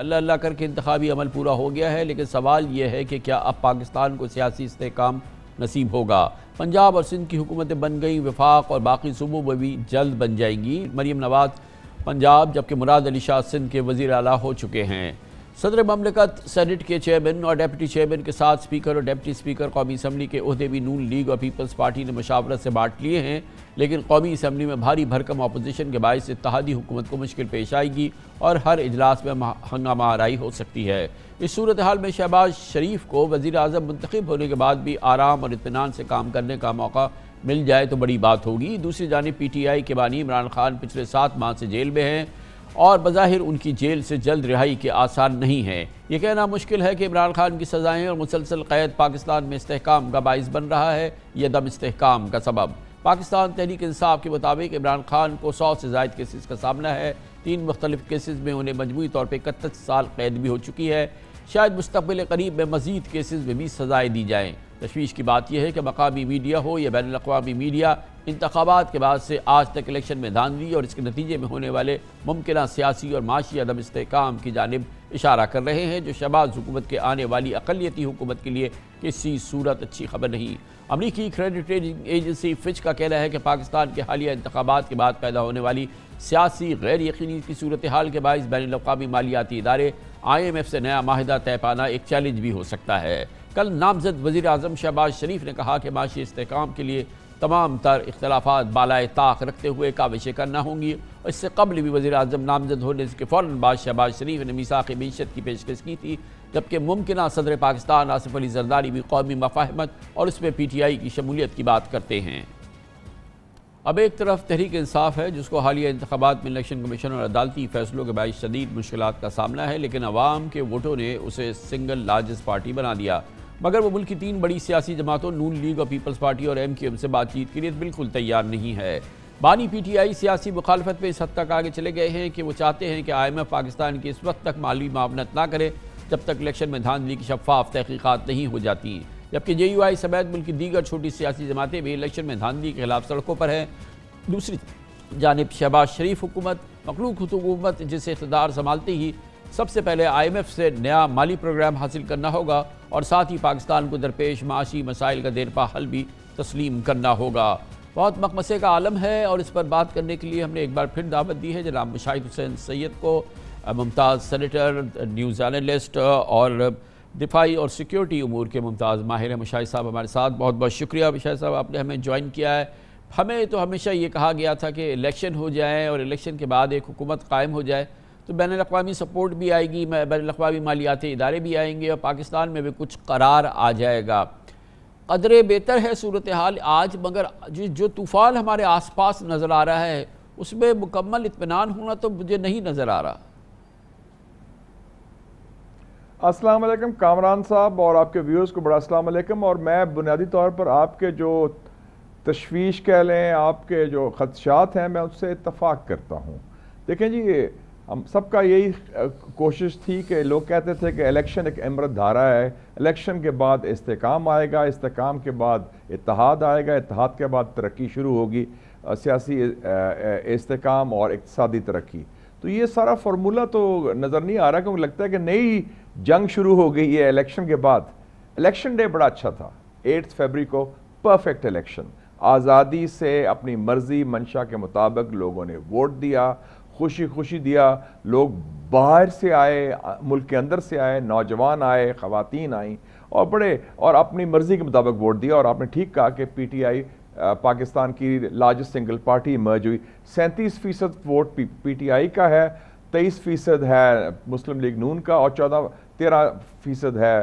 اللہ اللہ کر کے انتخابی عمل پورا ہو گیا ہے، لیکن سوال یہ ہے کہ کیا اب پاکستان کو سیاسی استحکام نصیب ہوگا؟ پنجاب اور سندھ کی حکومتیں بن گئیں، وفاق اور باقی صوبوں میں بھی جلد بن جائیں گی۔ مریم نواز پنجاب جبکہ مراد علی شاہ سندھ کے وزیر اعلیٰ ہو چکے ہیں۔ صدر مملکت سینٹ کے چیئرمین اور ڈیپٹی چیئرمین کے ساتھ اسپیکر اور ڈیپٹی اسپیکر قومی اسمبلی کے عہدے بھی نون لیگ اور پیپلز پارٹی نے مشاورت سے بانٹ لیے ہیں، لیکن قومی اسمبلی میں بھاری بھرکم اپوزیشن کے باعث اتحادی حکومت کو مشکل پیش آئے گی اور ہر اجلاس میں ہنگامہ آرائی ہو سکتی ہے۔ اس صورتحال میں شہباز شریف کو وزیر اعظم منتخب ہونے کے بعد بھی آرام اور اطمینان سے کام کرنے کا موقع مل جائے تو بڑی بات ہوگی۔ دوسری جانب پی ٹی آئی کے بانی عمران خان پچھلے 7 ماہ سے جیل میں ہیں اور بظاہر ان کی جیل سے جلد رہائی کے آثار نہیں ہیں۔ یہ کہنا مشکل ہے کہ عمران خان کی سزائیں اور مسلسل قید پاکستان میں استحکام کا باعث بن رہا ہے، یہ عدم استحکام کا سبب۔ پاکستان تحریک انصاف کے مطابق عمران خان کو 100 سے زائد کیسز کا سامنا ہے۔ 3 مختلف کیسز میں انہیں مجموعی طور پہ 31 سال قید بھی ہو چکی ہے۔ شاید مستقبل قریب میں مزید کیسز میں بھی سزائیں دی جائیں۔ تشویش کی بات یہ ہے کہ مقامی میڈیا ہو یا بین الاقوامی میڈیا، انتخابات کے بعد سے آج تک الیکشن میں دھاندلی اور اس کے نتیجے میں ہونے والے ممکنہ سیاسی اور معاشی عدم استحکام کی جانب اشارہ کر رہے ہیں، جو شہباز حکومت کے آنے والی اقلیتی حکومت کے لیے کسی صورت اچھی خبر نہیں۔ امریکی کریڈٹ ریٹنگ ایجنسی فچ کا کہنا ہے کہ پاکستان کے حالیہ انتخابات کے بعد پیدا ہونے والی سیاسی غیر یقینی کی صورتحال کے باعث بین الاقوامی مالیاتی ادارے IMF سے نیا معاہدہ طے پانا ایک چیلنج بھی ہو سکتا ہے۔ کل نامزد وزیر اعظم شہباز شریف نے کہا کہ معاشی استحکام کے لیے تمام تر اختلافات بالائے طاق رکھتے ہوئے کاوشیں کرنا ہوں گی، اور اس سے قبل بھی وزیر اعظم نامزد ہونے کے فوراً بعد شہباز شریف نے میثاق معیشت کی پیشکش کی تھی، جبکہ ممکنہ صدر پاکستان آصف علی زرداری بھی قومی مفاہمت اور اس میں PTI کی شمولیت کی بات کرتے ہیں۔ اب ایک طرف تحریک انصاف ہے جس کو حالیہ انتخابات میں الیکشن کمیشن اور عدالتی فیصلوں کے باعث شدید مشکلات کا سامنا ہے، لیکن عوام کے ووٹوں نے اسے سنگل لارجسٹ پارٹی بنا دیا، مگر وہ ملک کی 3 بڑی سیاسی جماعتوں نون لیگ اور پیپلز پارٹی اور MQM سے بات چیت کے لیے بالکل تیار نہیں ہے۔ بانی PTI سیاسی مخالفت میں اس حد تک آگے چلے گئے ہیں کہ وہ چاہتے ہیں کہ IMF پاکستان کی اس وقت تک مالی معاونت نہ کرے جب تک الیکشن میں دھاندلی کی شفاف تحقیقات نہیں ہو جاتی، جبکہ JUI سمیت ملک کی دیگر چھوٹی سیاسی جماعتیں بھی الیکشن میں دھاندلی کے خلاف سڑکوں پر ہیں۔ دوسری جانب شہباز شریف حکومت، مخلوق حکومت جسے اقتدار سنبھالتے ہی سب سے پہلے IMF سے نیا مالی پروگرام حاصل کرنا ہوگا اور ساتھ ہی پاکستان کو درپیش معاشی مسائل کا دیرپا حل بھی تسلیم کرنا ہوگا۔ بہت مخمسے کا عالم ہے اور اس پر بات کرنے کے لیے ہم نے ایک بار پھر دعوت دی ہے جناب مشاہد حسین سید کو، ممتاز سینیٹر، نیوز اینالسٹ اور دفاعی اور سیکیورٹی امور کے ممتاز ماہر ہیں۔ مشاہد صاحب ہمارے ساتھ، بہت بہت شکریہ مشاہد صاحب، آپ نے ہمیں جوائن کیا ہے۔ ہمیں تو ہمیشہ یہ کہا گیا تھا کہ الیکشن ہو جائے اور الیکشن کے بعد ایک حکومت قائم ہو جائے تو بین الاقوامی سپورٹ بھی آئے گی، بین الاقوامی مالیاتی ادارے بھی آئیں گے اور پاکستان میں بھی کچھ قرار آ جائے گا۔ قدرے بہتر ہے صورتحال آج، مگر جو طوفان ہمارے آس پاس نظر آ رہا ہے اس میں مکمل اطمینان ہونا تو مجھے نہیں نظر آ رہا۔ السلام علیکم کامران صاحب اور آپ کے ویورز کو بڑا السلام علیکم، اور میں بنیادی طور پر آپ کے جو تشویش کہہ لیں، آپ کے جو خدشات ہیں، میں اس سے اتفاق کرتا ہوں۔ دیکھیں جی، ہم سب کا یہی کوشش تھی کہ لوگ کہتے تھے کہ الیکشن ایک امرت دھارا ہے، الیکشن کے بعد استحکام آئے گا، استحکام کے بعد اتحاد آئے گا، اتحاد کے بعد ترقی شروع ہوگی، سیاسی استحکام اور اقتصادی ترقی۔ تو یہ سارا فارمولہ تو نظر نہیں آ رہا، کیونکہ لگتا ہے کہ نئی جنگ شروع ہو گئی ہے الیکشن کے بعد۔ الیکشن ڈے بڑا اچھا تھا، 8 فروری کو پرفیکٹ الیکشن، آزادی سے اپنی مرضی منشا کے مطابق لوگوں نے ووٹ دیا، خوشی خوشی دیا، لوگ باہر سے آئے، ملک کے اندر سے آئے، نوجوان آئے، خواتین آئیں اور اپنی مرضی کے مطابق ووٹ دیا۔ اور آپ نے ٹھیک کہا کہ PTI پاکستان کی لارجسٹ سنگل پارٹی ایمرج ہوئی۔ 37% ووٹ PTI کا ہے، 23% ہے مسلم لیگ نون کا اور 13% ہے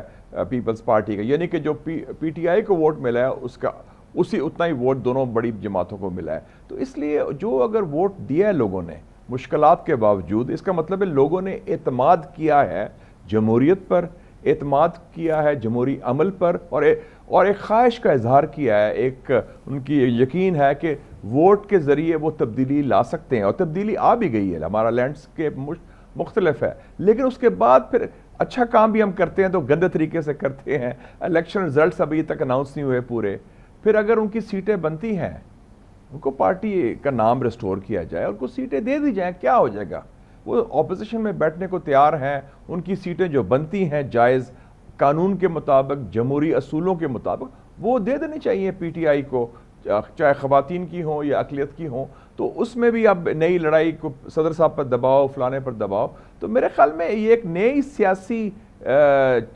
پیپلز پارٹی کا، یعنی کہ جو PTI کو ووٹ ملا ہے اس کا اتنا ہی ووٹ دونوں بڑی جماعتوں کو ملا ہے۔ تو اس لیے جو اگر ووٹ دیا ہے لوگوں نے مشکلات کے باوجود، اس کا مطلب ہے لوگوں نے اعتماد کیا ہے جمہوریت پر، اعتماد کیا ہے جمہوری عمل پر، اور ایک خواہش کا اظہار کیا ہے، ایک ان کی یقین ہے کہ ووٹ کے ذریعے وہ تبدیلی لا سکتے ہیں، اور تبدیلی آ بھی گئی ہے۔ ہمارا لینڈسکیپ مختلف ہے، لیکن اس کے بعد پھر اچھا کام بھی ہم کرتے ہیں تو گندے طریقے سے کرتے ہیں۔ الیکشن رزلٹس ابھی تک اناؤنس نہیں ہوئے پورے، پھر اگر ان کی سیٹیں بنتی ہیں، ان کو پارٹی کا نام ریسٹور کیا جائے اور کچھ سیٹیں دے دی جائیں، کیا ہو جائے گا؟ وہ اپوزیشن میں بیٹھنے کو تیار ہیں. ان کی سیٹیں جو بنتی ہیں جائز قانون کے مطابق, جمہوری اصولوں کے مطابق, وہ دے دینی چاہیے پی ٹی آئی کو, چاہے خواتین کی ہوں یا اقلیت کی ہوں. تو اس میں بھی اب نئی لڑائی کو صدر صاحب پر دباؤ, فلانے پر دباؤ. تو میرے خیال میں یہ ایک نئی سیاسی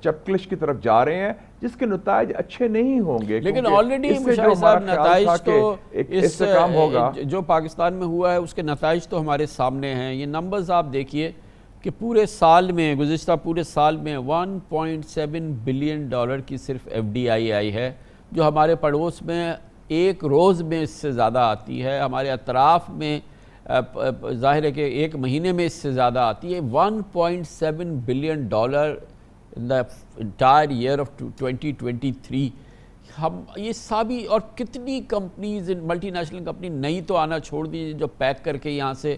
چپکلش کی طرف جا رہے ہیں جس کے نتائج اچھے نہیں ہوں گے. لیکن آلریڈی مشاہد صاحب نتائج تو اس سے کام ہوگا جو پاکستان میں ہوا ہے اس کے نتائج تو ہمارے سامنے ہیں. یہ نمبرز آپ دیکھیے کہ پورے سال میں, گزشتہ پورے سال میں 1.7 بلین ڈالر کی صرف ایف ڈی آئی آئی ہے, جو ہمارے پڑوس میں ایک روز میں اس سے زیادہ آتی ہے. ہمارے اطراف میں ظاہر ہے کہ ایک مہینے میں اس سے زیادہ آتی ہے. 1.7 billion dollar in the entire year of 2023. ہم یہ سابی اور کتنی کمپنیز, ملٹی نیشنل کمپنی نئی تو آنا چھوڑ دی جو پیک کر کے یہاں سے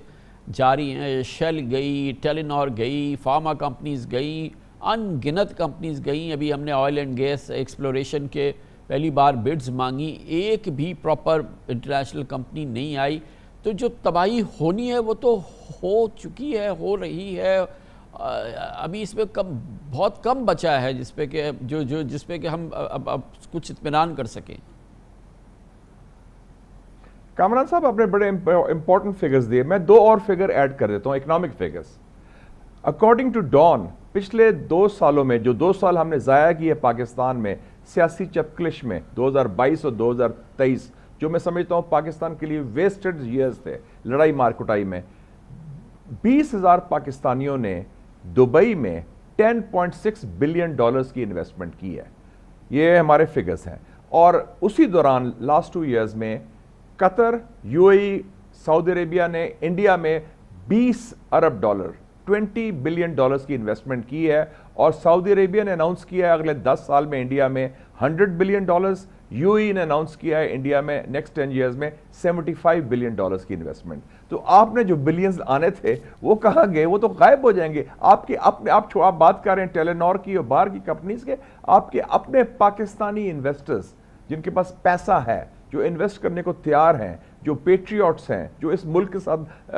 جاری ہیں. شیل گئی, ٹیلینور گئی, فارما کمپنیز گئی, ان گنت کمپنیز گئیں. ابھی ہم نے آئل اینڈ گیس ایکسپلوریشن کے پہلی بار بڈز مانگی, ایک بھی پراپر انٹرنیشنل کمپنی نہیں آئی. تو جو تباہی ہونی ہے وہ تو ہو چکی ہے, ہو رہی ہے. ابھی اس میں بہت کم بچا ہے جس پہ کہ جس پہ کہ ہم اب کچھ اطمینان کر سکیں. کامران صاحب آپ نے بڑے امپورٹنٹ فگرز دیے, میں 2 اور فگر ایڈ کر دیتا ہوں, economic figures. According to Dawn, پچھلے 2 سالوں میں جو 2 سال ہم نے ضائع کیے پاکستان میں سیاسی چپکلش میں, 2022 اور 2023, جو میں سمجھتا ہوں پاکستان کے لیے ویسٹڈ ایئرز تھے لڑائی مارکٹائی میں, 20,000 پاکستانیوں نے دبئی میں 10.6 بلین ڈالرز کی انویسٹمنٹ کی ہے. یہ ہمارے فگرز ہیں. اور اسی دوران لاسٹ 2 ایئرز میں قطر, یو اے ای, سعودی عربیہ نے انڈیا میں 20 ارب ڈالر 20 بلین ڈالرز کی انویسٹمنٹ کی ہے. اور سعودی عربیہ نے اناؤنس کیا ہے اگلے 10 سال میں انڈیا میں 100 بلین ڈالرز. یو اے ای نے اناؤنس کیا ہے انڈیا میں نیکسٹ 10 ایئرز میں 75 بلین ڈالرز کی انویسٹمنٹ. تو آپ نے جو بلینز آنے تھے وہ کہاں گئے؟ وہ تو غائب ہو جائیں گے. آپ بات کر رہے ہیں ٹیلینور کی اور باہر کی کمپنیز کے, آپ کے اپنے پاکستانی انویسٹرز جن کے پاس پیسہ ہے, جو انویسٹ کرنے کو تیار ہیں, جو پیٹریوٹس ہیں, جو اس ملک کے ساتھ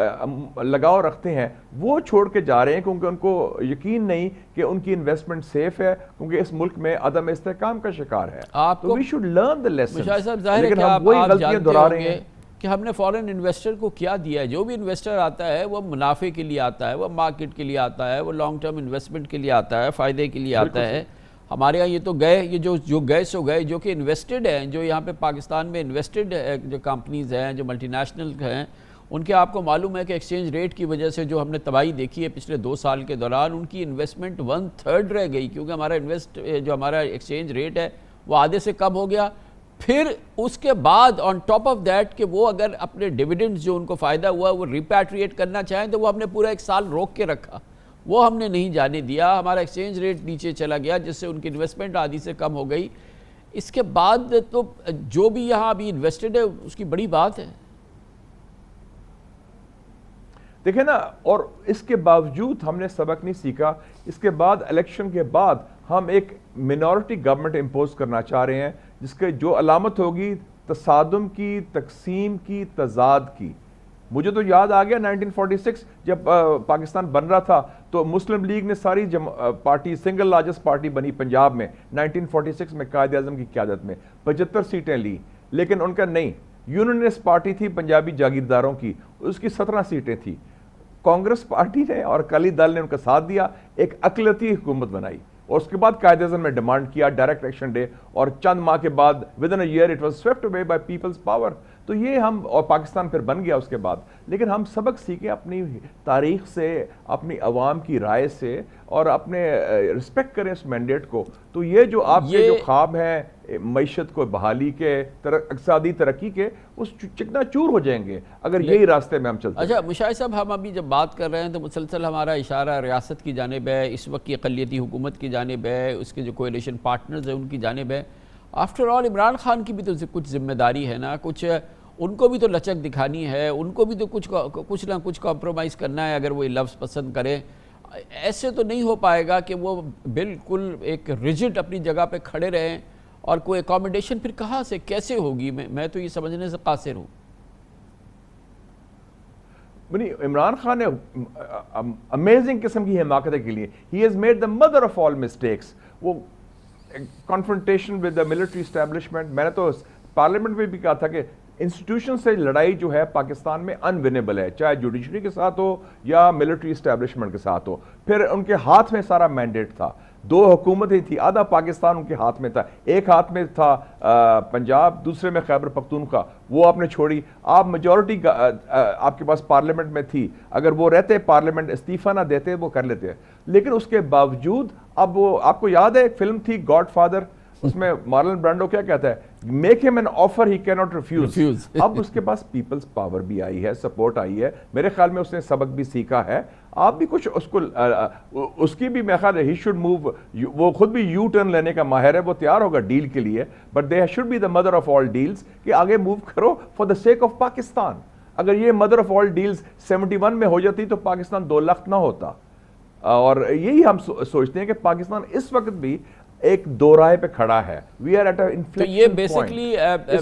لگاؤ رکھتے ہیں, وہ چھوڑ کے جا رہے ہیں کیونکہ ان کو یقین نہیں کہ ان کی انویسٹمنٹ سیف ہے, کیونکہ اس ملک میں عدم استحکام کا شکار ہے. تو we should learn the lesson. لیکن ہم وہی غلطیاں دہرا رہے ہیں کہ ہم نے فورن انویسٹر کو کیا دیا ہے. جو بھی انویسٹر آتا ہے وہ منافع کے لیے آتا ہے, وہ مارکیٹ کے لیے آتا ہے, وہ لانگ ٹرم انویسٹمنٹ کے لیے آتا ہے, فائدے کے لیے آتا ہے. ہمارے ہاں یہ تو گئے, یہ جو گئے سو گئے, جو کہ انویسٹڈ ہیں, جو یہاں پہ پاکستان میں انویسٹڈ جو کمپنیز ہیں, جو ملٹی نیشنل ہیں, ان کے آپ کو معلوم ہے کہ ایکسچینج ریٹ کی وجہ سے جو ہم نے تباہی دیکھی ہے پچھلے 2 سال کے دوران, ان کی انویسٹمنٹ 1/3 رہ گئی, کیونکہ ہمارا ایکسچینج ریٹ ہے وہ آدھے سے کم ہو گیا. پھر اس کے بعد آن ٹاپ آف دیٹ کہ وہ اگر اپنے ڈیویڈنڈز جو ان کو فائدہ ہوا وہ ریپیٹریٹ کرنا چاہیں تو وہ ہم نے پورا 1 سال روک کے رکھا, وہ ہم نے نہیں جانے دیا. ہمارا ایکسچینج ریٹ نیچے چلا گیا جس سے ان کی انویسٹمنٹ آدھی سے کم ہو گئی. اس کے بعد تو جو بھی یہاں ابھی انویسٹڈ ہے اس کی بڑی بات ہے. دیکھیں نا, اور اس کے باوجود ہم نے سبق نہیں سیکھا. اس کے بعد الیکشن کے بعد ہم ایک منورٹی گورنمنٹ امپوز کرنا چاہ رہے ہیں جس کے جو علامت ہوگی تصادم کی, تقسیم کی, تضاد کی. مجھے تو یاد آ گیا 1946 جب پاکستان بن رہا تھا تو مسلم لیگ نے ساری پارٹی سنگل لارجسٹ پارٹی بنی پنجاب میں 1946 میں قائد اعظم کی قیادت میں 75 سیٹیں لی. لیکن ان کا نہیں, یونینسٹ پارٹی تھی پنجابی جاگیرداروں کی, اس کی 17 سیٹیں تھیں. کانگریس پارٹی نے اور اکالی دل نے ان کا ساتھ دیا, ایک اقلیتی حکومت بنائی. اور اس کے بعد قائد اعظم نے ڈیمانڈ کیا ڈائریکٹ ایکشن ڈے, اور چند ماہ کے بعد within a year it was swept away by people's power. تو یہ ہم, اور پاکستان پھر بن گیا اس کے بعد. لیکن ہم سبق سیکھیں اپنی تاریخ سے, اپنی عوام کی رائے سے, اور اپنے رسپیکٹ کریں اس مینڈیٹ کو. تو یہ جو آپ کے جو خواب ہیں معیشت کو بحالی کے, اقتصادی ترقی کے, وہ چکنا چور ہو جائیں گے اگر یہی راستے میں ہم چلتے ہیں. اچھا مشاہد صاحب, ہم ابھی جب بات کر رہے ہیں تو مسلسل ہمارا اشارہ ریاست کی جانب ہے, اس وقت کی اقلیتی حکومت کی جانب ہے, اس کے جو کولیشن پارٹنرز ہیں ان کی جانب ہے. آفٹر آل عمران خان کی بھی تو کچھ ذمہ داری ہے نا, کچھ ان کو بھی تو لچک دکھانی ہے, ان کو بھی تو کچھ نہ کچھ کمپرومائز کرنا ہے اگر وہ یہ لفظ پسند کریں. ایسے تو نہیں ہو پائے گا کہ وہ بالکل ایک ریجڈ اپنی جگہ پہ کھڑے رہیں, اور کوئی اکاموڈیشن پھر کہاں سے کیسے ہوگی؟ میں تو یہ سمجھنے سے قاصر ہوں. عمران خان نے امیزنگ قسم کی حماقتیں کی لی. He has made the mother of all mistakes. وہ confrontation with the military establishment, میں نے تو پارلیمنٹ میں بھی کہا تھا کہ انسٹیٹیوشن سے لڑائی جو ہے پاکستان میں انونیبل ہے, چاہے جوڈیشری کے ساتھ ہو یا ملٹری اسٹیبلشمنٹ کے ساتھ ہو. پھر ان کے ہاتھ میں سارا مینڈیٹ تھا, 2 حکومتیں تھی, آدھا پاکستان ان کے ہاتھ میں تھا. ایک ہاتھ میں تھا پنجاب, دوسرے میں خیبر پختونخوا, وہ آپ نے چھوڑی. آپ میجورٹی آپ کے پاس پارلیمنٹ میں تھی, اگر وہ رہتے پارلیمنٹ استعفیٰ نہ دیتے وہ کر لیتے. لیکن اس کے باوجود اب وہ, آپ کو یاد ہے ایک فلم تھی گاڈ فادر, اس میں مارلن برانڈو کیا کہتا ہے, make him an offer he cannot refuse. اب اس کے پاس پیپلز پاور بھی آئی ہے, سپورٹ آئی ہے, میرے خیال میں اس نے سبق بھی سیکھا ہے. آپ بھی کچھ اس کو, اس کی بھی میرے خیال ہے he should move, وہ خود بھی یو ٹرن لینے کا ماہر ہے, وہ تیار ہوگا ڈیل کے لیے, but they should be the mother of all deals, کہ آگے موو کرو for the sake of Pakistan. اگر یہ mother of all deals 71 میں ہو جاتی تو پاکستان 2 لخت نہ ہوتا. اور یہی ہم سوچتے ہیں کہ پاکستان اس وقت بھی ایک دو رائے پہ کھڑا ہے. We are at a inflection point. تو یہ بیسیکلی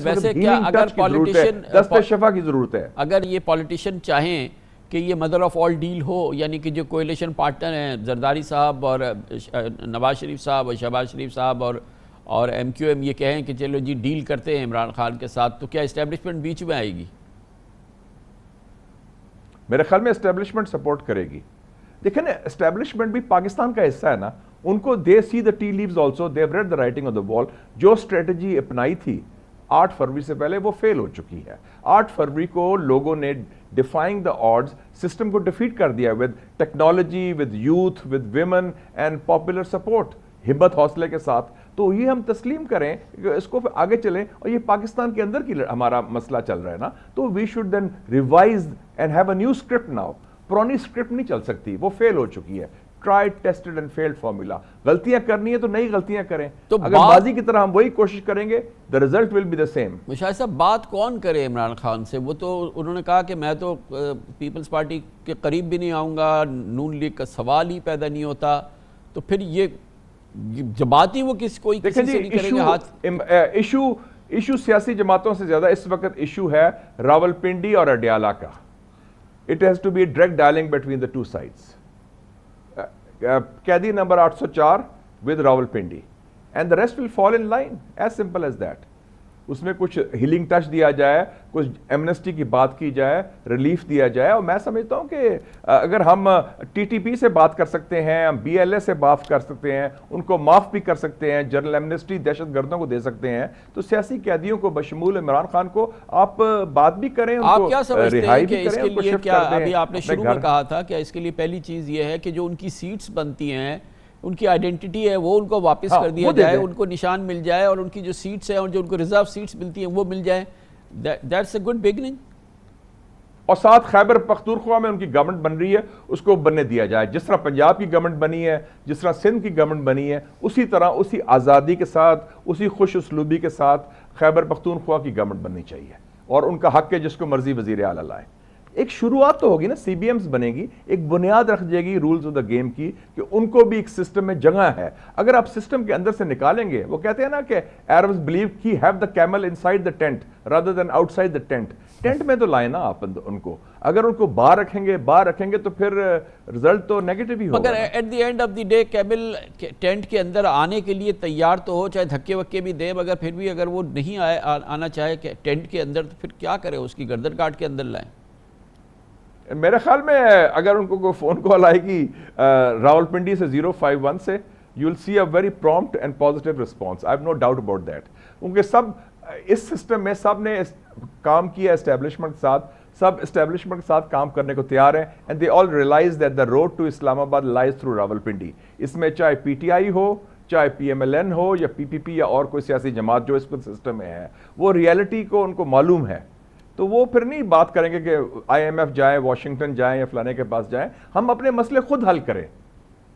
ویسے کیا اگر پولیٹیشین دست شفا کی ضرورت ہے, اگر یہ پولیٹیشین چاہیں کہ یہ مدر آف آل ڈیل ہو, یعنی کہ جو کوئلیشن پارٹنر ہیں زرداری صاحب اور نواز شریف صاحب اور شہباز شریف صاحب اور ایم کیو ایم یہ کہیں کہ چلو جی ڈیل کرتے ہیں عمران خان کے ساتھ, تو کیا اسٹیبلشمنٹ بیچ میں آئے گی؟ میرے خیال میں اسٹیبلشمنٹ سپورٹ کرے گی. دیکھیں نا, اسٹیبلشمنٹ بھی پاکستان کا حصہ ہے نا, ان کو they see the tea leaves also, they have read the writing on the wall. جو اسٹریٹجی اپنائی تھی 8 فروری سے پہلے وہ فیل ہو چکی ہے. 8 فروری کو لوگوں نے ڈیفائنگ دا آڈز سسٹم کو ڈیفیٹ کر دیا with technology, with youth, with women and popular support, ہمت حوصلے کے ساتھ. تو یہ ہم تسلیم کریں کہ اس کو آگے چلیں, اور یہ پاکستان کے اندر کی ہمارا مسئلہ چل رہا ہے نا, تو we should then revise and have a new script now. پرانی اسکرپٹ نہیں چل سکتی, وہ فیل ہو چکی ہے. Tried tested and failed formula. غلطیاں کرنی ہے تو نئی غلطیاں کریں, تو اگر ماضی کی طرح ہم وہی کوشش کریں گے the result will be the same. Mushahid صاحب, بات کون کرے عمران خان سے؟ وہ تو انہوں نے کہا کہ میں تو پیپلز پارٹی کے قریب بھی نہیں آؤں گا, نون لیگ کا سوال ہی پیدا نہیں ہوتا. تو پھر یہ جب بات ہی وہ کوئی کسی سے نہیں کریں گے ہاتھ. ایشو سیاسی جماعتوں سے زیادہ اس وقت ایشو ہے راولپنڈی اور اڈیالہ کا. It has to be a direct dialogue between the two sides. قیدی number 804 with Rawalpindi and the rest will fall in line, as simple as that. اس میں کچھ ہیلنگ ٹچ دیا جائے, کچھ ایمنسٹی کی بات کی جائے, ریلیف دیا جائے. اور میں سمجھتا ہوں کہ اگر ہم ٹی ٹی پی سے بات کر سکتے ہیں, ہم بی ایل اے سے بات کر سکتے ہیں, ان کو معاف بھی کر سکتے ہیں, جنرل ایمنسٹی دہشت گردوں کو دے سکتے ہیں, تو سیاسی قیدیوں کو بشمول عمران خان کو آپ بات بھی کریں, ان کو رہائی بھی کریں, ان کو شفٹ کر دیں. ابھی آپ نے شروع میں کہا تھا کہ اس کے لیے پہلی چیز یہ ہے کہ جو ان کی سیٹس بنتی ہیں, ان کی آئیڈینٹی ہے, وہ ان کو واپس کر دیا جائے, ان کو نشان مل جائے, اور ان کی جو سیٹس ہیں اور جو ان کو ریزرو سیٹس ملتی ہیں وہ مل جائے. That's a good beginning. اور ساتھ خیبر پختونخوا میں ان کی گورنمنٹ بن رہی ہے, اس کو بننے دیا جائے. جس طرح پنجاب کی گورنمنٹ بنی ہے, جس طرح سندھ کی گورنمنٹ بنی ہے, اسی طرح اسی آزادی کے ساتھ, اسی خوش اسلوبی کے ساتھ خیبر پختونخوا کی گورنمنٹ بننی چاہیے. اور ان کا حق ہے جس کو مرضی وزیر اعلیٰ لائے. ایک شروعات تو ہوگی نا, سی بی ایمز بنے گی, ایک بنیاد رکھ جائے گی رولز آف دا گیم کی, کہ ان کو بھی ایک سسٹم میں جگہ ہے. اگر آپ سسٹم کے اندر سے نکالیں گے, وہ کہتے ہیں نا کہ Arabs believe کہ have the camel inside the tent rather than outside the tent. Tent میں تو لائیں نا آپ ان کو, اگر ان کو باہر رکھیں گے تو پھر رزلٹ تو نیگیٹو ہی ہوگا. مگر at the end of the day کیبل ٹینٹ کے اندر آنے کے لیے تیار تو ہو, چاہے دھکے وکے بھی دے, مگر پھر بھی اگر وہ نہیں آنا چاہے کہ ٹینٹ کے اندر, تو پھر کیا کرے, اس کی گردن کاٹ کے اندر لائیں. میرے خیال میں اگر ان کو کوئی فون کال آئے گی راولپنڈی سے 051 سے, you will see a very prompt and positive response. I have no doubt about that. کیونکہ سب اس سسٹم میں سب نے کام کیا اسٹیبلشمنٹ کے ساتھ, سب اسٹیبلشمنٹ کے ساتھ کام کرنے کو تیار ہیں, and they all realize that the road to Islamabad lies through Rawalpindi. اس میں چاہے پی ٹی آئی ہو, چاہے پی ایم ایل این ہو, یا پی پی پی یا اور کوئی سیاسی جماعت جو اس سسٹم میں ہے, وہ ریئلٹی کو ان کو معلوم ہے. تو وہ پھر نہیں بات کریں گے کہ آئی ایم ایف جائیں, واشنگٹن جائیں, یا فلانے کے پاس جائیں. ہم اپنے مسئلے خود حل کریں,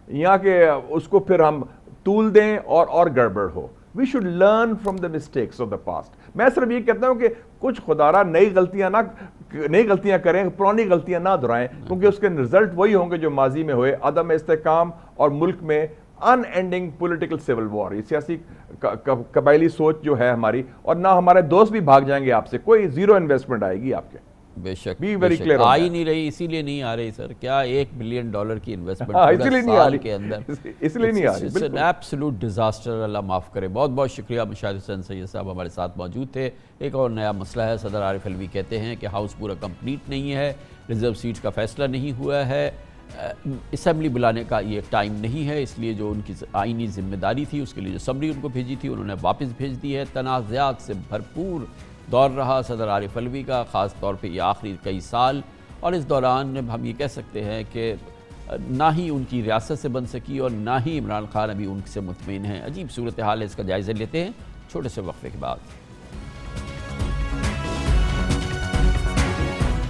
یہاں کہ اس کو پھر ہم طول دیں اور گڑبڑ ہو. We should learn from the mistakes of the past. میں صرف یہ کہتا ہوں کہ کچھ خدارہ نئی غلطیاں کریں, پرانی غلطیاں نہ دہرائیں, کیونکہ اس کے رزلٹ وہی ہوں گے جو ماضی میں ہوئے, عدم استحکام اور ملک میں ان اینڈنگ پولیٹیکل سیول وار. یہ سیاسی قبائلی سوچ جو ہے ہماری, اور نہ ہمارے دوست بھی بھاگ جائیں گے آپ سے, کوئی زیرو انویسٹمنٹ آئے گی آپ کے. بے شک بی بے ویری شک کلیئر آ ہی نہیں رہی، اسی لیے نہیں آ رہی سر. کیا $1 بلین کی انویسٹمنٹ اسی لیے نہیں آ سال کے رہی، اندر، اس لیے نہیں آ رہی. اٹس این بالکل ایبسولوٹ ڈیزاسٹر. اللہ معاف کرے. بہت بہت شکریہ. مشاہد حسین سید صاحب ہمارے ساتھ موجود تھے. ایک اور نیا مسئلہ ہے. صدر عارف علوی کہتے ہیں کہ ہاؤس پورا کمپلیٹ نہیں ہے، ریزرو سیٹس کا فیصلہ نہیں ہوا ہے، اسمبلی بلانے کا یہ ٹائم نہیں ہے، اس لیے جو ان کی آئینی ذمہ داری تھی اس کے لیے جو سمری ان کو بھیجی تھی انہوں نے واپس بھیج دی ہے. تنازعات سے بھرپور دور رہا صدر عارف علوی کا، خاص طور پہ یہ آخری کئی سال، اور اس دوران ہم یہ کہہ سکتے ہیں کہ نہ ہی ان کی ریاست سے بن سکی اور نہ ہی عمران خان ابھی ان سے مطمئن ہیں. عجیب صورتحال ہے. اس کا جائزہ لیتے ہیں چھوٹے سے وقفے کے بعد.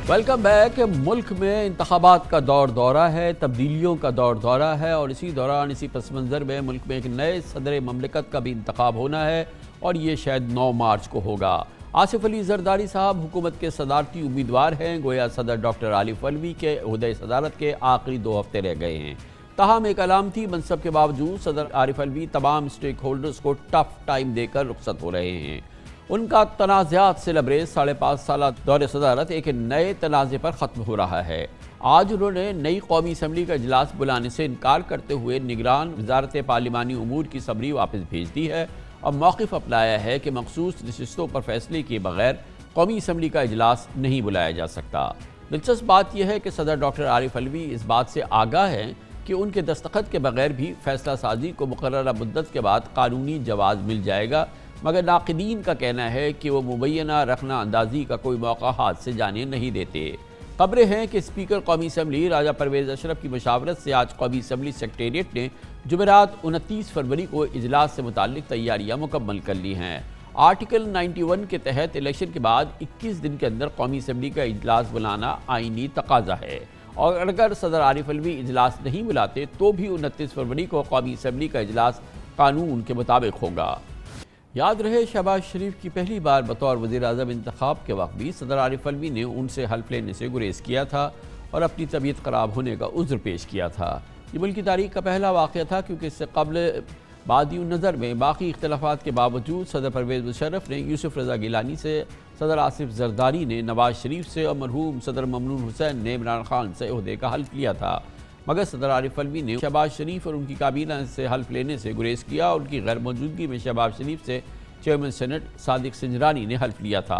Welcome back. ملک میں انتخابات کا دورہ ہے، تبدیلیوں کا دورہ ہے، اور اسی دوران اسی پس منظر میں ملک میں ایک نئے صدر مملکت کا بھی انتخاب ہونا ہے، اور یہ شاید 9 مارچ کو ہوگا. آصف علی زرداری صاحب حکومت کے صدارتی امیدوار ہیں. گویا صدر ڈاکٹر عارف علوی کے عہدۂ صدارت کے آخری 2 ہفتے رہ گئے ہیں. تاہم ایک علامتی منصب کے باوجود صدر عارف علوی تمام سٹیک ہولڈرز کو ٹف ٹائم دے کر رخصت ہو رہے ہیں. ان کا تنازعات سے لبریز 5.5 سالہ دور صدارت ایک نئے تنازع پر ختم ہو رہا ہے. آج انہوں نے نئی قومی اسمبلی کا اجلاس بلانے سے انکار کرتے ہوئے نگران وزارت پارلیمانی امور کی سمری واپس بھیج دی ہے اور موقف اپنایا ہے کہ مخصوص نشستوں پر فیصلے کیے بغیر قومی اسمبلی کا اجلاس نہیں بلایا جا سکتا. دلچسپ بات یہ ہے کہ صدر ڈاکٹر عارف علوی اس بات سے آگاہ ہیں کہ ان کے دستخط کے بغیر بھی فیصلہ سازی کو مقررہ مدت کے بعد قانونی جواز مل جائے گا، مگر ناقدین کا کہنا ہے کہ وہ مبینہ رخنہ اندازی کا کوئی موقع ہاتھ سے جانے نہیں دیتے. خبریں ہیں کہ اسپیکر قومی اسمبلی راجہ پرویز اشرف کی مشاورت سے آج قومی اسمبلی سیکریٹریٹ نے جمعرات 29 فروری کو اجلاس سے متعلق تیاریاں مکمل کر لی ہیں. آرٹیکل 91 کے تحت الیکشن کے بعد 21 دن کے اندر قومی اسمبلی کا اجلاس بلانا آئینی تقاضا ہے، اور اگر صدر عارف علوی اجلاس نہیں بلاتے تو بھی 29 فروری کو قومی اسمبلی کا اجلاس قانون کے مطابق ہوگا. یاد رہے شہباز شریف کی پہلی بار بطور وزیر اعظم انتخاب کے وقت بھی صدر عارف علوی نے ان سے حلف لینے سے گریز کیا تھا اور اپنی طبیعت خراب ہونے کا عذر پیش کیا تھا. یہ ملک کی تاریخ کا پہلا واقعہ تھا، کیونکہ اس سے قبل بادی النظر میں باقی اختلافات کے باوجود صدر پرویز مشرف نے یوسف رضا گیلانی سے، صدر آصف زرداری نے نواز شریف سے اور مرحوم صدر ممنون حسین نے عمران خان سے عہدے کا حلف لیا تھا. مگر صدر عارف علوی نے شہباز شریف اور ان کی کابینہ سے حلف لینے سے گریز کیا اور ان کی غیر موجودگی میں شہباز شریف سے چیئرمین سینٹ صادق سنجرانی نے حلف لیا تھا.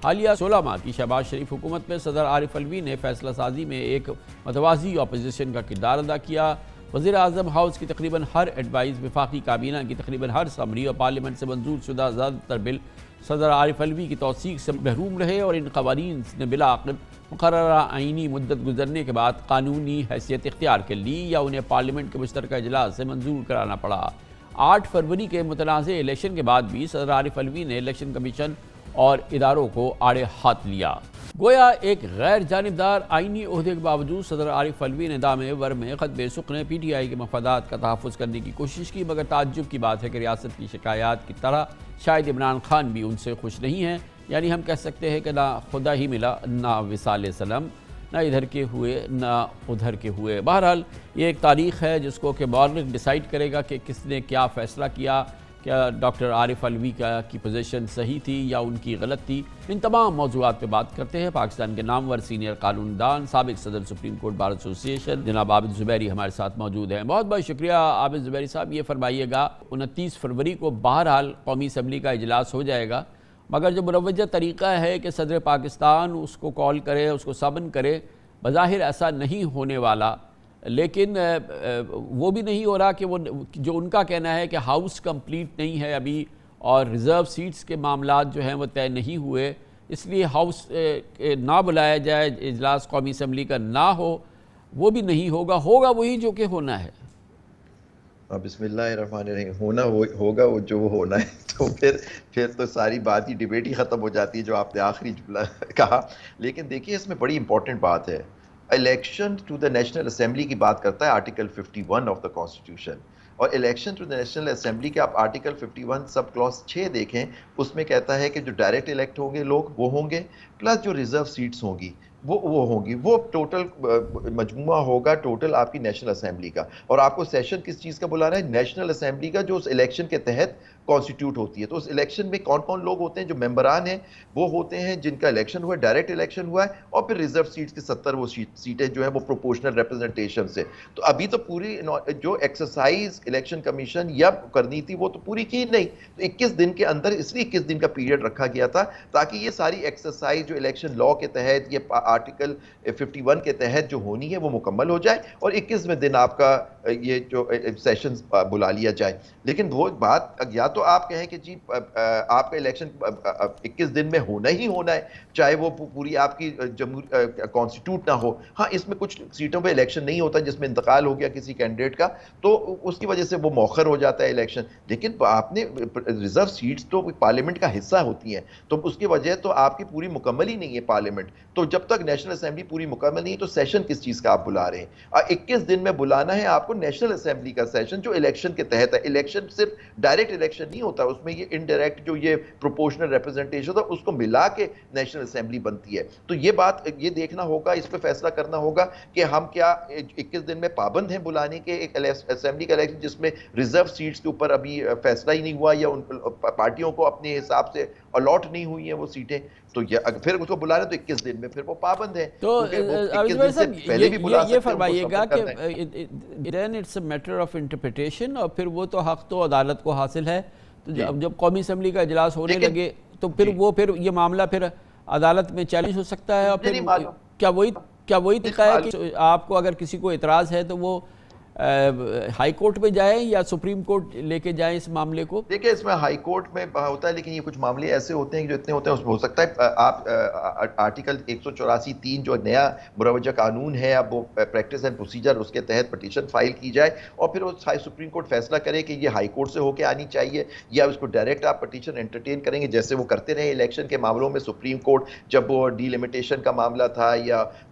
حالیہ 16 ماہ کی شہباز شریف حکومت میں صدر عارف علوی نے فیصلہ سازی میں ایک متوازی اپوزیشن کا کردار ادا کیا. وزیر اعظم ہاؤس کی تقریباً ہر ایڈوائز، وفاقی کابینہ کی تقریباً ہر سمری اور پارلیمنٹ سے منظور شدہ زیادہ تر بل صدر عارف علوی کی توثیق سے محروم رہے، اور ان قوانین نے بلاعقب مقررہ آئینی مدت گزرنے کے بعد قانونی حیثیت اختیار کر لی یا انہیں پارلیمنٹ کے مشترکہ اجلاس سے منظور کرانا پڑا. 8 فروری کے متنازع الیکشن کے بعد بھی صدر عارف علوی نے الیکشن کمیشن اور اداروں کو آڑے ہاتھ لیا. گویا ایک غیر جانبدار آئینی عہدے کے باوجود صدر عارف علوی نے دامے ور میں خطبے سخن پی ٹی آئی کے مفادات کا تحفظ کرنے کی کوشش کی. مگر تعجب کی بات ہے کہ ریاست کی شکایات کی طرح شاید عمران خان بھی ان سے خوش نہیں ہیں. یعنی ہم کہہ سکتے ہیں کہ نہ خدا ہی ملا نہ وصال سلم، نہ ادھر کے ہوئے نہ ادھر کے ہوئے. بہرحال یہ ایک تاریخ ہے جس کو کہ مورننگ ڈیسائیڈ کرے گا کہ کس نے کیا فیصلہ کیا، کیا ڈاکٹر عارف علوی کی پوزیشن صحیح تھی یا ان کی غلط تھی. ان تمام موضوعات پہ بات کرتے ہیں. پاکستان کے نامور سینئر قانون دان، سابق صدر سپریم کورٹ بار ایسوسی ایشن جناب عابد زبیری ہمارے ساتھ موجود ہیں. بہت بہت شکریہ عابد زبیری صاحب. یہ فرمائیے گا 29 فروری کو بہرحال قومی اسمبلی کا اجلاس ہو جائے گا، مگر جو مروجہ طریقہ ہے کہ صدر پاکستان اس کو کال کرے، اس کو سمن کرے، بظاہر ایسا نہیں ہونے والا. لیکن وہ بھی نہیں ہو رہا کہ وہ جو ان کا کہنا ہے کہ ہاؤس کمپلیٹ نہیں ہے ابھی اور ریزرو سیٹس کے معاملات جو ہیں وہ طے نہیں ہوئے، اس لیے ہاؤس نہ بلایا جائے، اجلاس قومی اسمبلی کا نہ ہو، وہ بھی نہیں ہوگا. ہوگا وہی جو کہ ہونا ہے. بسم اللہ الرحمن الرحیم. ہونا ہوگا وہ جو ہونا ہے. تو پھر تو ساری بات ہی ڈیبیٹ ہی ختم ہو جاتی ہے جو آپ نے آخری جملہ کہا. لیکن دیکھیے اس میں بڑی امپورٹنٹ بات ہے. Election to the National Assembly کی بات کرتا ہے آرٹیکل 51 آف دا کانسٹیٹیوشن، اور election to the National Assembly کے آپ آرٹیکل 51 سب کلاس 6 دیکھیں، اس میں کہتا ہے کہ جو ڈائریکٹ الیکٹ ہوں گے لوگ وہ ہوں گے، پلس جو ریزرو سیٹس ہوں گی وہ ہوں گی، وہ ٹوٹل مجموعہ ہوگا ٹوٹل آپ کی نیشنل اسمبلی کا. اور آپ کو سیشن کس چیز کا بلانا ہے؟ نیشنل اسمبلی کا، جو اس الیکشن کے تحت کانسٹیٹیوٹ ہوتی ہے. تو اس الیکشن میں کون کون لوگ ہوتے ہیں؟ جو ممبران ہیں وہ ہوتے ہیں جن کا الیکشن ہوا ہے، ڈائریکٹ الیکشن ہوا ہے، اور پھر ریزرو سیٹس کے 70 وہ سیٹیں جو ہیں وہ پروپورشنل ریپرزنٹیشن سے. تو ابھی تو پوری جو ایکسرسائز الیکشن کمیشن یا کرنی تھی وہ تو پوری کی نہیں. تو 21 دن کے اندر، اس لیے 21 دن کا پیریڈ رکھا گیا تھا تاکہ یہ ساری ایکسرسائز جو الیکشن لا کے تحت، یہ آرٹیکل 51 کے تحت جو ہونی ہے وہ مکمل ہو جائے، اور 21ویں دن آپ کا یہ جو سیشن بلا لیا جائے. لیکن وہ بات، یا تو آپ کہیں کہ جی آپ کا الیکشن 21 دن میں ہونا ہی ہونا ہے، چاہے وہ پوری آپ کی کانسٹیٹیوٹ نہ ہو. ہاں اس میں کچھ سیٹوں پہ الیکشن نہیں ہوتا جس میں انتقال ہو گیا کسی کینڈیڈیٹ کا، تو اس کی وجہ سے وہ مؤخر ہو جاتا ہے الیکشن. لیکن آپ نے ریزرو سیٹس تو پارلیمنٹ کا حصہ ہوتی ہیں، تو اس کی وجہ تو آپ کی پوری مکمل ہی نہیں ہے پارلیمنٹ. تو جب تک نیشنل اسمبلی پوری مکمل نہیں ہے تو سیشن کس چیز کا آپ بلا رہے ہیں؟ 21 دن میں بلانا ہے آپ کو نیشنل اسمبلی کا سیشن جو الیکشن کے تحت ہے. الیکشن صرف ڈائریکٹ الیکشن نہیں ہوتا، اس میں یہ انڈائریکٹ جو یہ پروپورشنل ریپرزنٹیشن ہوتا ہے اس کو ملا کے نیشنل اسمبلی بنتی ہے. تو یہ بات یہ دیکھنا ہوگا، اس پہ فیصلہ کرنا ہوگا کہ ہم کیا 21 دن میں پابند ہیں بلانے کے ایک اسمبلی کا الیکشن جس میں ریزرو سیٹس کے اوپر ابھی فیصلہ ہی نہیں ہوا، یا ان پارٹیوں کو اپنے حساب سے الاٹ نہیں ہوئی ہیں وہ سیٹیں. تو پھر اس کو بلانا تو 21 دن میں پھر وہ پابند ہے. تو یہ فرمائیے گا کہ then it's a matter of interpretation، اور پھر وہ تو حق تو عدالت کو حاصل ہے. تو جب قومی اسمبلی کا اجلاس ہونے لگے تو پھر وہ پھر یہ معاملہ پھر عدالت میں چیلنج ہو سکتا ہے. اور پھر کیا وہی طریقہ ہے کہ آپ کو اگر کسی کو اعتراض ہے تو وہ ہائی کورٹ میں جائیں یا سپریم کورٹ لے کے جائیں اس معاملے کو؟ دیکھیں اس میں ہائی کورٹ میں ہوتا ہے، لیکن یہ کچھ معاملے ایسے ہوتے ہیں جو اتنے ہوتے ہیں اس میں ہو سکتا ہے آپ آرٹیکل 184(3) جو نیا مروجہ قانون ہے، اب وہ پریکٹس اینڈ پروسیجر، اس کے تحت پٹیشن فائل کی جائے اور پھر وہ سپریم کورٹ فیصلہ کرے کہ یہ ہائی کورٹ سے ہو کے آنی چاہیے یا اس کو ڈائریکٹ آپ پٹیشن انٹرٹین کریں گے، جیسے وہ کرتے رہے الیکشن کے معاملوں میں. سپریم کورٹ جب وہ ڈی لمیٹیشن کا معاملہ تھا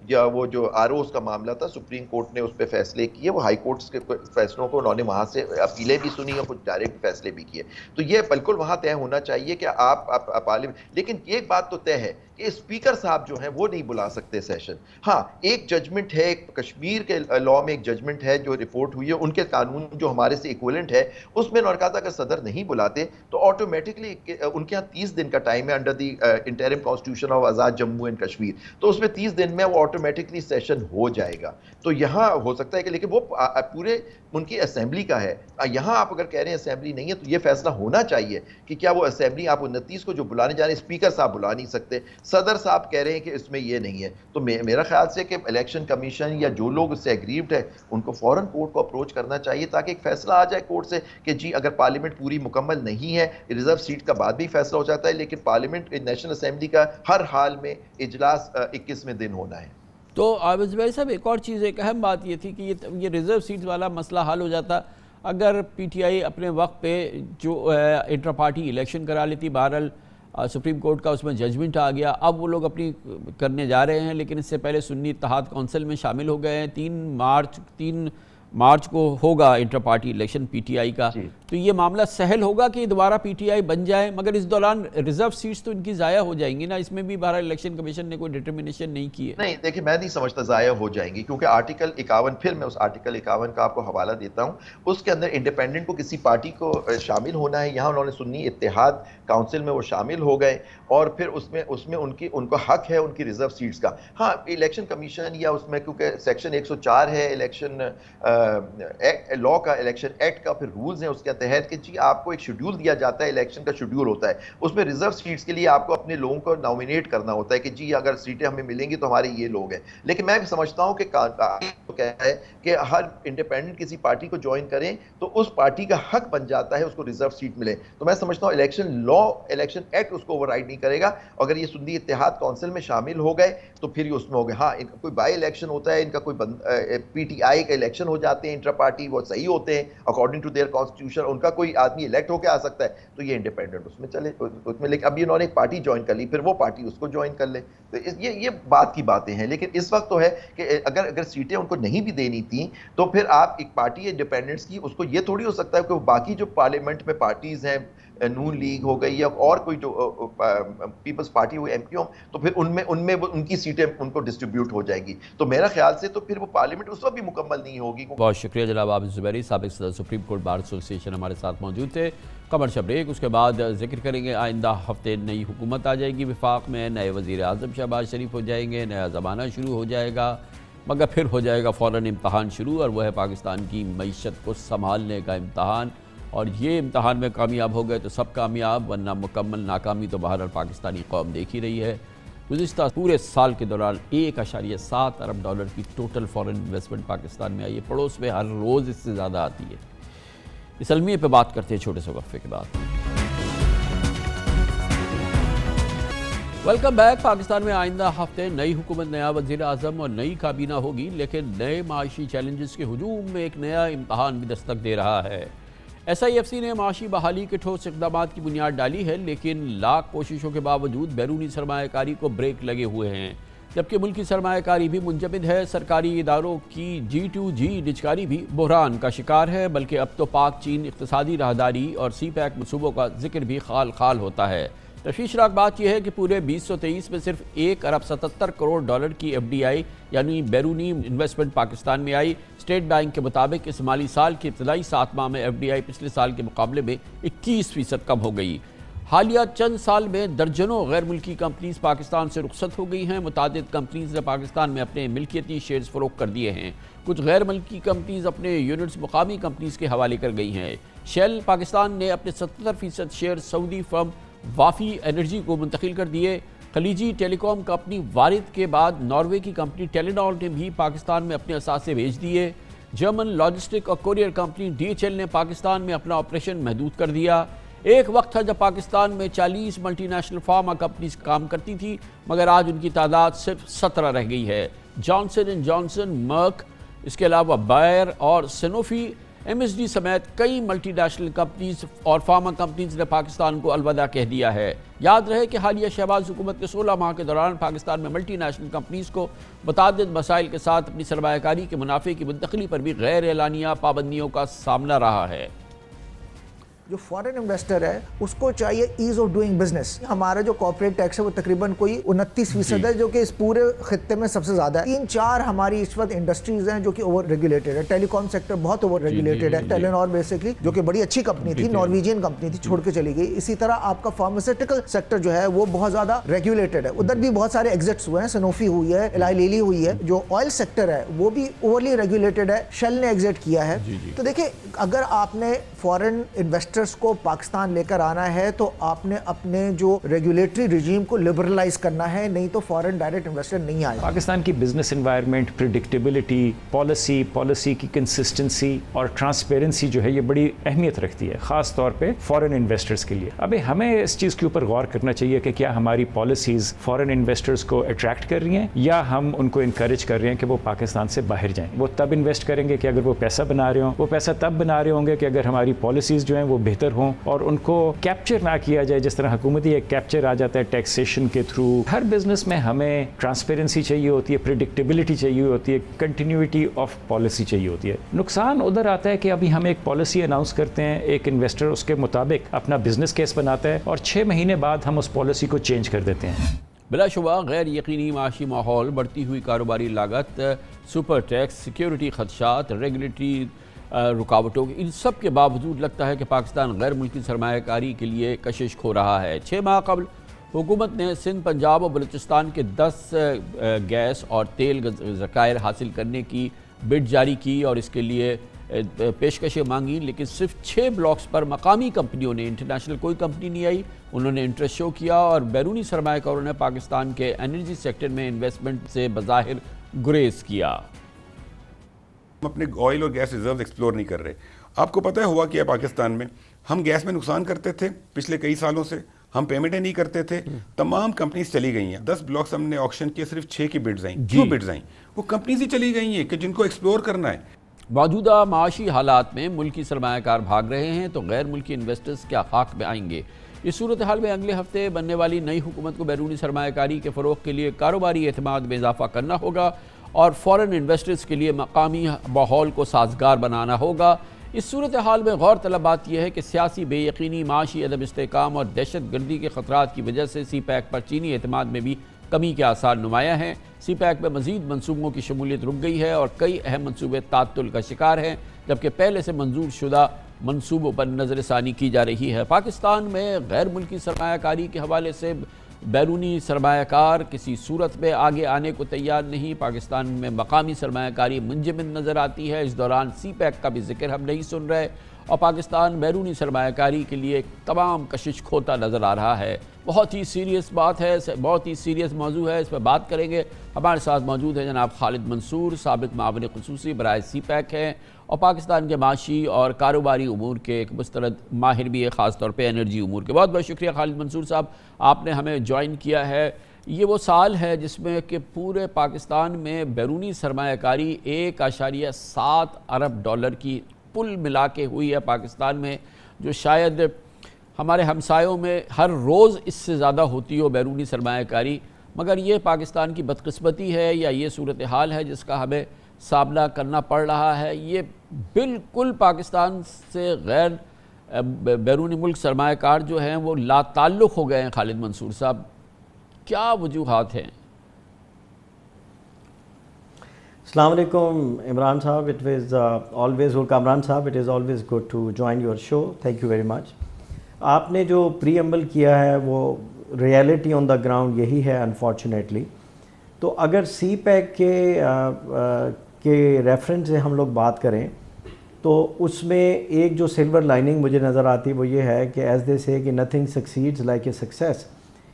یا وہ جو آر اوز کا معاملہ تھا، سپریم کورٹ نے اس پہ فیصلے کیے. وہ ہائی کورٹس کے فیصلوں کو انہوں نے وہاں سے اپیلیں بھی سنی اور کچھ ڈائریکٹ فیصلے بھی کیے. تو یہ بالکل وہاں طے ہونا چاہیے کہ آپ پارلیمنٹ. لیکن ایک بات تو طے ہے کہ اسپیکر صاحب جو ہیں وہ نہیں بلا سکتے سیشن. ہاں ایک ججمنٹ ہے، کشمیر کے لاء میں ایک ججمنٹ ہے جو رپورٹ ہوئی ہے، ان کے قانون جو ہمارے سے ایکویلنٹ ہے اس میں انہوں نے کہا تھا کہ صدر نہیں بلاتے تو آٹومیٹکلی ان کے یہاں 30 دن کا ٹائم ہے under the interim constitution of Azad Jammu and Kashmir. تو اس میں 30 دن میں وہ آٹومیٹکلی سیشن ہو جائے گا. تو یہاں ہو سکتا ہے کہ، لیکن وہ پورے ان کی اسمبلی کا ہے. یہاں آپ اگر کہہ رہے ہیں اسمبلی نہیں ہے تو یہ فیصلہ ہونا چاہیے کہ کیا وہ اسمبلی آپ 29 کو جو بلانے جا رہے ہیں اسپیکر صاحب بلا نہیں سکتے، صدر صاحب کہہ رہے ہیں کہ اس میں یہ نہیں ہے. تو میرا خیال سے کہ الیکشن کمیشن یا جو لوگ اس سے ایگریوڈ ہے ان کو فوراً کورٹ کو اپروچ کرنا چاہیے تاکہ ایک فیصلہ آ جائے کورٹ سے کہ جی اگر پارلیمنٹ پوری مکمل نہیں ہے، ریزرو سیٹ کا بعد بھی فیصلہ ہو جاتا ہے، لیکن پارلیمنٹ نیشنل اسمبلی کا ہر حال میں اجلاس 21ویں دن ہونا ہے. تو عابد بھائی صاحب ایک اور چیز، ایک اہم بات یہ تھی کہ یہ ریزرو سیٹس والا مسئلہ حل ہو جاتا اگر پی ٹی آئی اپنے وقت پہ جو انٹرا پارٹی الیکشن کرا لیتی. بہرحال سپریم کورٹ کا اس میں ججمنٹ آ گیا، اب وہ لوگ اپنی کرنے جا رہے ہیں، لیکن اس سے پہلے سنی اتحاد کونسل میں شامل ہو گئے ہیں. 3 مارچ کو ہوگا inter party election PTI کا. تو یہ معاملہ سہل ہوگا کہ دوبارہ پی ٹی آئی بن جائے، مگر اس دوران ریزرو سیٹس تو ان کی ضائع ہو جائیں گی نا. اس میں بھی بہرحال الیکشن کمیشن نے کوئی ڈٹرمنیشن نہیں کی ہے. نہیں دیکھیں میں نہیں سمجھتا ضائع ہو جائیں گی، کیونکہ آرٹیکل 51، پھر میں اس آرٹیکل 51 کا آپ کو حوالہ دیتا ہوں. اس کے اندر انڈیپینڈنٹ کو کسی پارٹی کو شامل ہونا ہے. یہاں انہوں نے سنی اتحاد کاؤنسل میں وہ شامل ہو گئے اور پھر اس میں ان کو حق ہے ان کی ریزرو سیٹس کا. ہاں الیکشن کمیشن یا اس میں کیونکہ سیکشن 104 ہے الیکشن لا کا، الیکشن ایکٹ کا، پھر رولز ہیں اس کے تحت کہ جی آپ کو ایک شیڈیول دیا جاتا ہے، الیکشن کا شیڈیول ہوتا ہے. اس میں ریزرو سیٹس کے لیے آپ کو اپنے لوگوں کو نامینیٹ کرنا ہوتا ہے کہ جی اگر سیٹیں ہمیں ملیں گی تو ہمارے یہ لوگ ہیں. لیکن میں سمجھتا ہوں کہ کہتا ہے کہ ہر انڈیپینڈنٹ کسی پارٹی کو جوائن کریں تو اس پارٹی کا حق بن جاتا ہے اس کو ریزرو سیٹ ملے. تو میں سمجھتا ہوں الیکشن لا، الیکشن ایکٹ اس کو اوور رائڈ نہیں کرے گا. اگر یہ سنی اتحاد کونسل میں شامل ہو گئے تو پھر یہ اس میں ہو گئے. ہاں ان کا کوئی بائی الیکشن ہوتا ہے، ان کا کوئی پی ٹی آئی کا الیکشن ہو جاتے ہیں انٹر پارٹی، وہ صحیح ہوتے ہیں اکارڈنگ ٹو دیئر کانسٹیٹیوشن، ان کا کوئی آدمی الیکٹ ہو کے آ سکتا ہے تو یہ انڈیپینڈنٹ اس میں چلے اس میں. لیکن ابھی انہوں نے ایک پارٹی جوائن کر لی، پھر وہ پارٹی اس کو جوائن کر لے. تو یہ بات کی باتیں ہیں. لیکن اس وقت تو ہے کہ اگر سیٹیں ان کو نہیں بھی دینی تھیں تو پھر آپ ایک پارٹی انڈیپینڈنٹس کی، اس کو یہ تھوڑی ہو سکتا ہے کہ باقی جو پارلیمنٹ میں پارٹیز ہیں نون لیگ ہو گئی یا اور کوئی جو پیپلز پارٹی ہوئی MPO، تو پھر ان میں ان کی سیٹیں ان کو ڈسٹریبیوٹ ہو جائے گی. تو میرا خیال سے تو پھر وہ پارلیمنٹ اس وقت بھی مکمل نہیں ہوگی. بہت شکریہ جناب عابد زبیری، سابق صدر سپریم کورٹ بار ایسوسی ایشن ہمارے ساتھ موجود تھے. کمرشل بریک، اس کے بعد ذکر کریں گے آئندہ ہفتے نئی حکومت آ جائے گی وفاق میں، نئے وزیر اعظم شہباز شریف ہو جائیں گے، نیا زمانہ شروع ہو جائے گا، مگر پھر ہو جائے گا فوراً امتحان شروع، اور وہ ہے پاکستان کی معیشت کو سنبھالنے کا امتحان. اور یہ امتحان میں کامیاب ہو گئے تو سب کامیاب، ورنہ مکمل ناکامی تو بہرحال پاکستانی قوم دیکھ ہی رہی ہے. گزشتہ پورے سال کے دوران 1.7 ارب ڈالر کی ٹوٹل فورن انویسٹمنٹ پاکستان میں آئی ہے. پڑوس میں ہر روز اس سے زیادہ آتی ہے. اس المیے پہ بات کرتے ہیں چھوٹے سے وقفے کے بعد. Welcome back. پاکستان میں آئندہ ہفتے نئی حکومت، نیا وزیر اعظم اور نئی کابینہ ہوگی، لیکن نئے معاشی چیلنجز کے ہجوم میں ایک نیا امتحان بھی دستک دے رہا ہے. SIFC نے معاشی بحالی کے ٹھوس اقدامات کی بنیاد ڈالی ہے، لیکن لاکھ کوششوں کے باوجود بیرونی سرمایہ کاری کو بریک لگے ہوئے ہیں، جبکہ ملکی سرمایہ کاری بھی منجمد ہے. سرکاری اداروں کی G2G نجکاری بھی بحران کا شکار ہے، بلکہ اب تو پاک چین اقتصادی راہداری اور CPEC منصوبوں کا ذکر بھی خال خال ہوتا ہے. تشویشناک بات یہ ہے کہ پورے 2023 میں صرف 1 ارب 77 کروڑ ڈالر کی FDI یعنی بیرونی انویسٹمنٹ پاکستان میں آئی. اسٹیٹ بینک کے مطابق اس مالی سال کے ابتدائی 7 ماہ میں FDI پچھلے سال کے مقابلے میں 21% کم ہو گئی. حالیہ چند سال میں درجنوں غیر ملکی کمپنیز پاکستان سے رخصت ہو گئی ہیں. متعدد کمپنیز نے پاکستان میں اپنے ملکیتی شیئرز فروخت کر دیے ہیں. کچھ غیر ملکی کمپنیز اپنے یونٹس مقامی کمپنیز کے حوالے کر گئی ہیں. شیل پاکستان نے اپنے 70% شیئر سعودی فرم وافی انرجی کو منتقل کر دیے. خلیجی ٹیلی کام کمپنی وارد کے بعد ناروے کی کمپنی ٹیلینال نے بھی پاکستان میں اپنے اثاثے بھیج دیے. جرمن لاجسٹک اور کوریئر کمپنی DHL نے پاکستان میں اپنا آپریشن محدود کر دیا. ایک وقت تھا جب پاکستان میں 40 ملٹی نیشنل فارما کمپنیز کام کرتی تھی، مگر آج ان کی تعداد صرف 17 رہ گئی ہے. جانسن اینڈ جانسن، مرک، اس کے علاوہ بائر اور سنوفی، MSD سمیت کئی ملٹی نیشنل کمپنیز اور فارما کمپنیز نے پاکستان کو الوداع کہہ دیا ہے. یاد رہے کہ حالیہ شہباز حکومت کے 16 ماہ کے دوران پاکستان میں ملٹی نیشنل کمپنیز کو متعدد مسائل کے ساتھ اپنی سرمایہ کاری کے منافع کی منتقلی پر بھی غیر اعلانیہ پابندیوں کا سامنا رہا ہے. جو فارن انویسٹر ہے اس کو چاہیے ایز آف ڈوئنگ بزنس. ہمارا جو کارپوریٹ ٹیکس ہے وہ تقریباً کوئی 29% ہے، جو کہ اس پورے خطے میں سب سے زیادہ ہے. 3-4 ہماری اس وقت انڈسٹریز ہیں جو کہ اوور ریگولیٹڈ ہے. ٹیلی کام سیکٹر بہت اوور ریگولیٹڈ ہے. ٹیلینور بیسکلی جو کہ بڑی اچھی کمپنی تھی، نارویجین کمپنی تھی، چھوڑ کے چلی گئی. اسی طرح آپ کا فارماسیوٹیکل سیکٹر جو ہے وہ بہت زیادہ ریگولیٹڈ ہے. ادھر بھی بہت سارے ایگزٹس ہوئے ہیں. سنوفی ہوئی ہے، الائے لیلی ہوئی ہے. جو آئل سیکٹر ہے وہ بھی اوورلی ریگولیٹڈ ہے. شیل نے ایگزٹ کیا ہے. تو دیکھیں، اگر آپ نے فارن انویسٹرز کو پاکستان لے کر آنا ہے تو آپ نے اپنے جو ریگولیٹری رجیم کو لبرلائز کرنا ہے، نہیں تو فارن ڈائریکٹ انویسٹر نہیں آئے. پاکستان کی بزنس انوائرمنٹ، پریڈکٹیبلٹی، پالیسی کی کنسسٹنسی اور ٹرانسپیرنسی جو ہے یہ بڑی اہمیت رکھتی ہے، خاص طور پہ فارن انویسٹرز کے لیے. ابھی ہمیں اس چیز کے اوپر غور کرنا چاہیے کہ کیا ہماری پالیسیز فارن انویسٹرز کو اٹریکٹ کر رہی ہیں یا ہم ان کو انکریج کر رہے ہیں کہ وہ پاکستان سے باہر جائیں. وہ تب انویسٹ کریں گے کہ اگر وہ پیسہ بنا رہے ہوں. وہ پیسہ تب بنا رہے ہوں گے کہ اگر ہماری پالیسیز جو ہیں وہ بہتر ہوں اور ان کو کیپچر نہ کیا جائے، جس طرح حکومتی ایک کیپچر آ جاتا ہے ٹیکسیشن کے تھرو. ہر بزنس میں ہمیں ٹرانسپیرنسی چاہیے ہوتی ہے، پریڈکٹیبلٹی چاہیے ہوتی ہے، کنٹینیوٹی آف پالیسی چاہیے ہوتی ہے. نقصان ادھر آتا ہے کہ ابھی ہم ایک پالیسی اناؤنس کرتے ہیں، ایک انویسٹر اس کے مطابق اپنا بزنس کیس بناتا ہے اور 6 مہینے بعد ہم اس پالیسی کو چینج کر دیتے ہیں. بلا شبہ غیر یقینی معاشی ماحول، بڑھتی ہوئی کاروباری لاگت، سپر ٹیکس، سیکیورٹی خدشات، ریگولیٹری رکاوٹوں، ان سب کے باوجود لگتا ہے کہ پاکستان غیر ملکی سرمایہ کاری کے لیے کشش کھو رہا ہے. 6 ماہ قبل حکومت نے سندھ، پنجاب اور بلوچستان کے 10 گیس اور تیل ذخائر حاصل کرنے کی بڈ جاری کی اور اس کے لیے پیشکشیں مانگی، لیکن صرف 6 بلاکس پر مقامی کمپنیوں نے، انٹرنیشنل کوئی کمپنی نہیں آئی، انہوں نے انٹرسٹ شو کیا اور بیرونی سرمایہ کاروں نے پاکستان کے انرجی سیکٹر میں انویسٹمنٹ سے بظاہر گریز کیا. ہم اپنے آئل اور گیس ریزروز ایکسپلور نہیں کر رہے. آپ کو پتہ ہے ہوا کیا پاکستان میں؟ ہم گیس میں نقصان کرتے تھے پچھلے کئی سالوں سے، ہم پیمنٹیں نہیں کرتے تھے. تمام کمپنیز چلی گئی ہیں. 10 بلاکس ہم نے آکشن کیے، صرف 6 کی بڈز آئیں. کیوں بڈز آئیں؟ وہ کمپنیز ہی چلی گئی ہیں کہ جن کو ایکسپلور کرنا ہے. موجودہ معاشی حالات میں ملکی سرمایہ کار بھاگ رہے ہیں تو غیر ملکی انویسٹرز کیا خاک میں آئیں گے؟ اس صورتحال میں اگلے ہفتے بننے والی نئی حکومت کو بیرونی سرمایہ کاری کے فروغ کے لیے کاروباری اعتماد میں اضافہ کرنا ہوگا اور فارن انویسٹرز کے لیے مقامی ماحول کو سازگار بنانا ہوگا. اس صورتحال میں غور طلب بات یہ ہے کہ سیاسی بے یقینی، معاشی عدم استحکام اور دہشت گردی کے خطرات کی وجہ سے سی پیک پر چینی اعتماد میں بھی کمی کے آثار نمایاں ہیں۔ سی پیک میں مزید منصوبوں کی شمولیت رک گئی ہے اور کئی اہم منصوبے تعطل کا شکار ہیں، جبکہ پہلے سے منظور شدہ منصوبوں پر نظر ثانی کی جا رہی ہے۔ پاکستان میں غیر ملکی سرمایہ کاری کے حوالے سے بیرونی سرمایہ کار کسی صورت میں آگے آنے کو تیار نہیں۔ پاکستان میں مقامی سرمایہ کاری منجمد نظر آتی ہے۔ اس دوران سی پیک کا بھی ذکر ہم نہیں سن رہے، اور پاکستان بیرونی سرمایہ کاری کے لیے تمام کشش کھوتا نظر آ رہا ہے۔ بہت ہی سیریس بات ہے، بہت ہی سیریس موضوع ہے، اس پہ بات کریں گے۔ ہمارے ساتھ موجود ہیں جناب خالد منصور، سابق معاون خصوصی برائے سی پیک ہیں، اور پاکستان کے معاشی اور کاروباری امور کے ایک مستند ماہر بھی ہے، خاص طور پہ انرجی امور کے۔ بہت بہت شکریہ خالد منصور صاحب، آپ نے ہمیں جوائن کیا ہے۔ یہ وہ سال ہے جس میں کہ پورے پاکستان میں بیرونی سرمایہ کاری 1.7 ارب ڈالر کی پل ملا کے ہوئی ہے پاکستان میں، جو شاید ہمارے ہمسایوں میں ہر روز اس سے زیادہ ہوتی ہو بیرونی سرمایہ کاری، مگر یہ پاکستان کی بدقسمتی ہے یا یہ صورتحال ہے جس کا ہمیں سامنا کرنا پڑ رہا ہے۔ یہ بالکل پاکستان سے غیر بیرونی ملک سرمایہ کار جو ہیں وہ لا تعلق ہو گئے ہیں۔ خالد منصور صاحب، کیا وجوہات ہیں؟ السلام علیکم عمران صاحب، it was always کامران صاحب, it is always good to join your show, thank you very much. آپ نے جو پری عمل کیا ہے وہ ریئلٹی آن دا گراؤنڈ یہی ہے انفارچونیٹلی۔ تو اگر سی پیک کے ریفرنس سے ہم لوگ بات کریں تو اس میں ایک جو سلور لائننگ مجھے نظر آتی وہ یہ ہے کہ ایز دے سے کہ نتھنگ سکسیڈز لائک اے سکسیس۔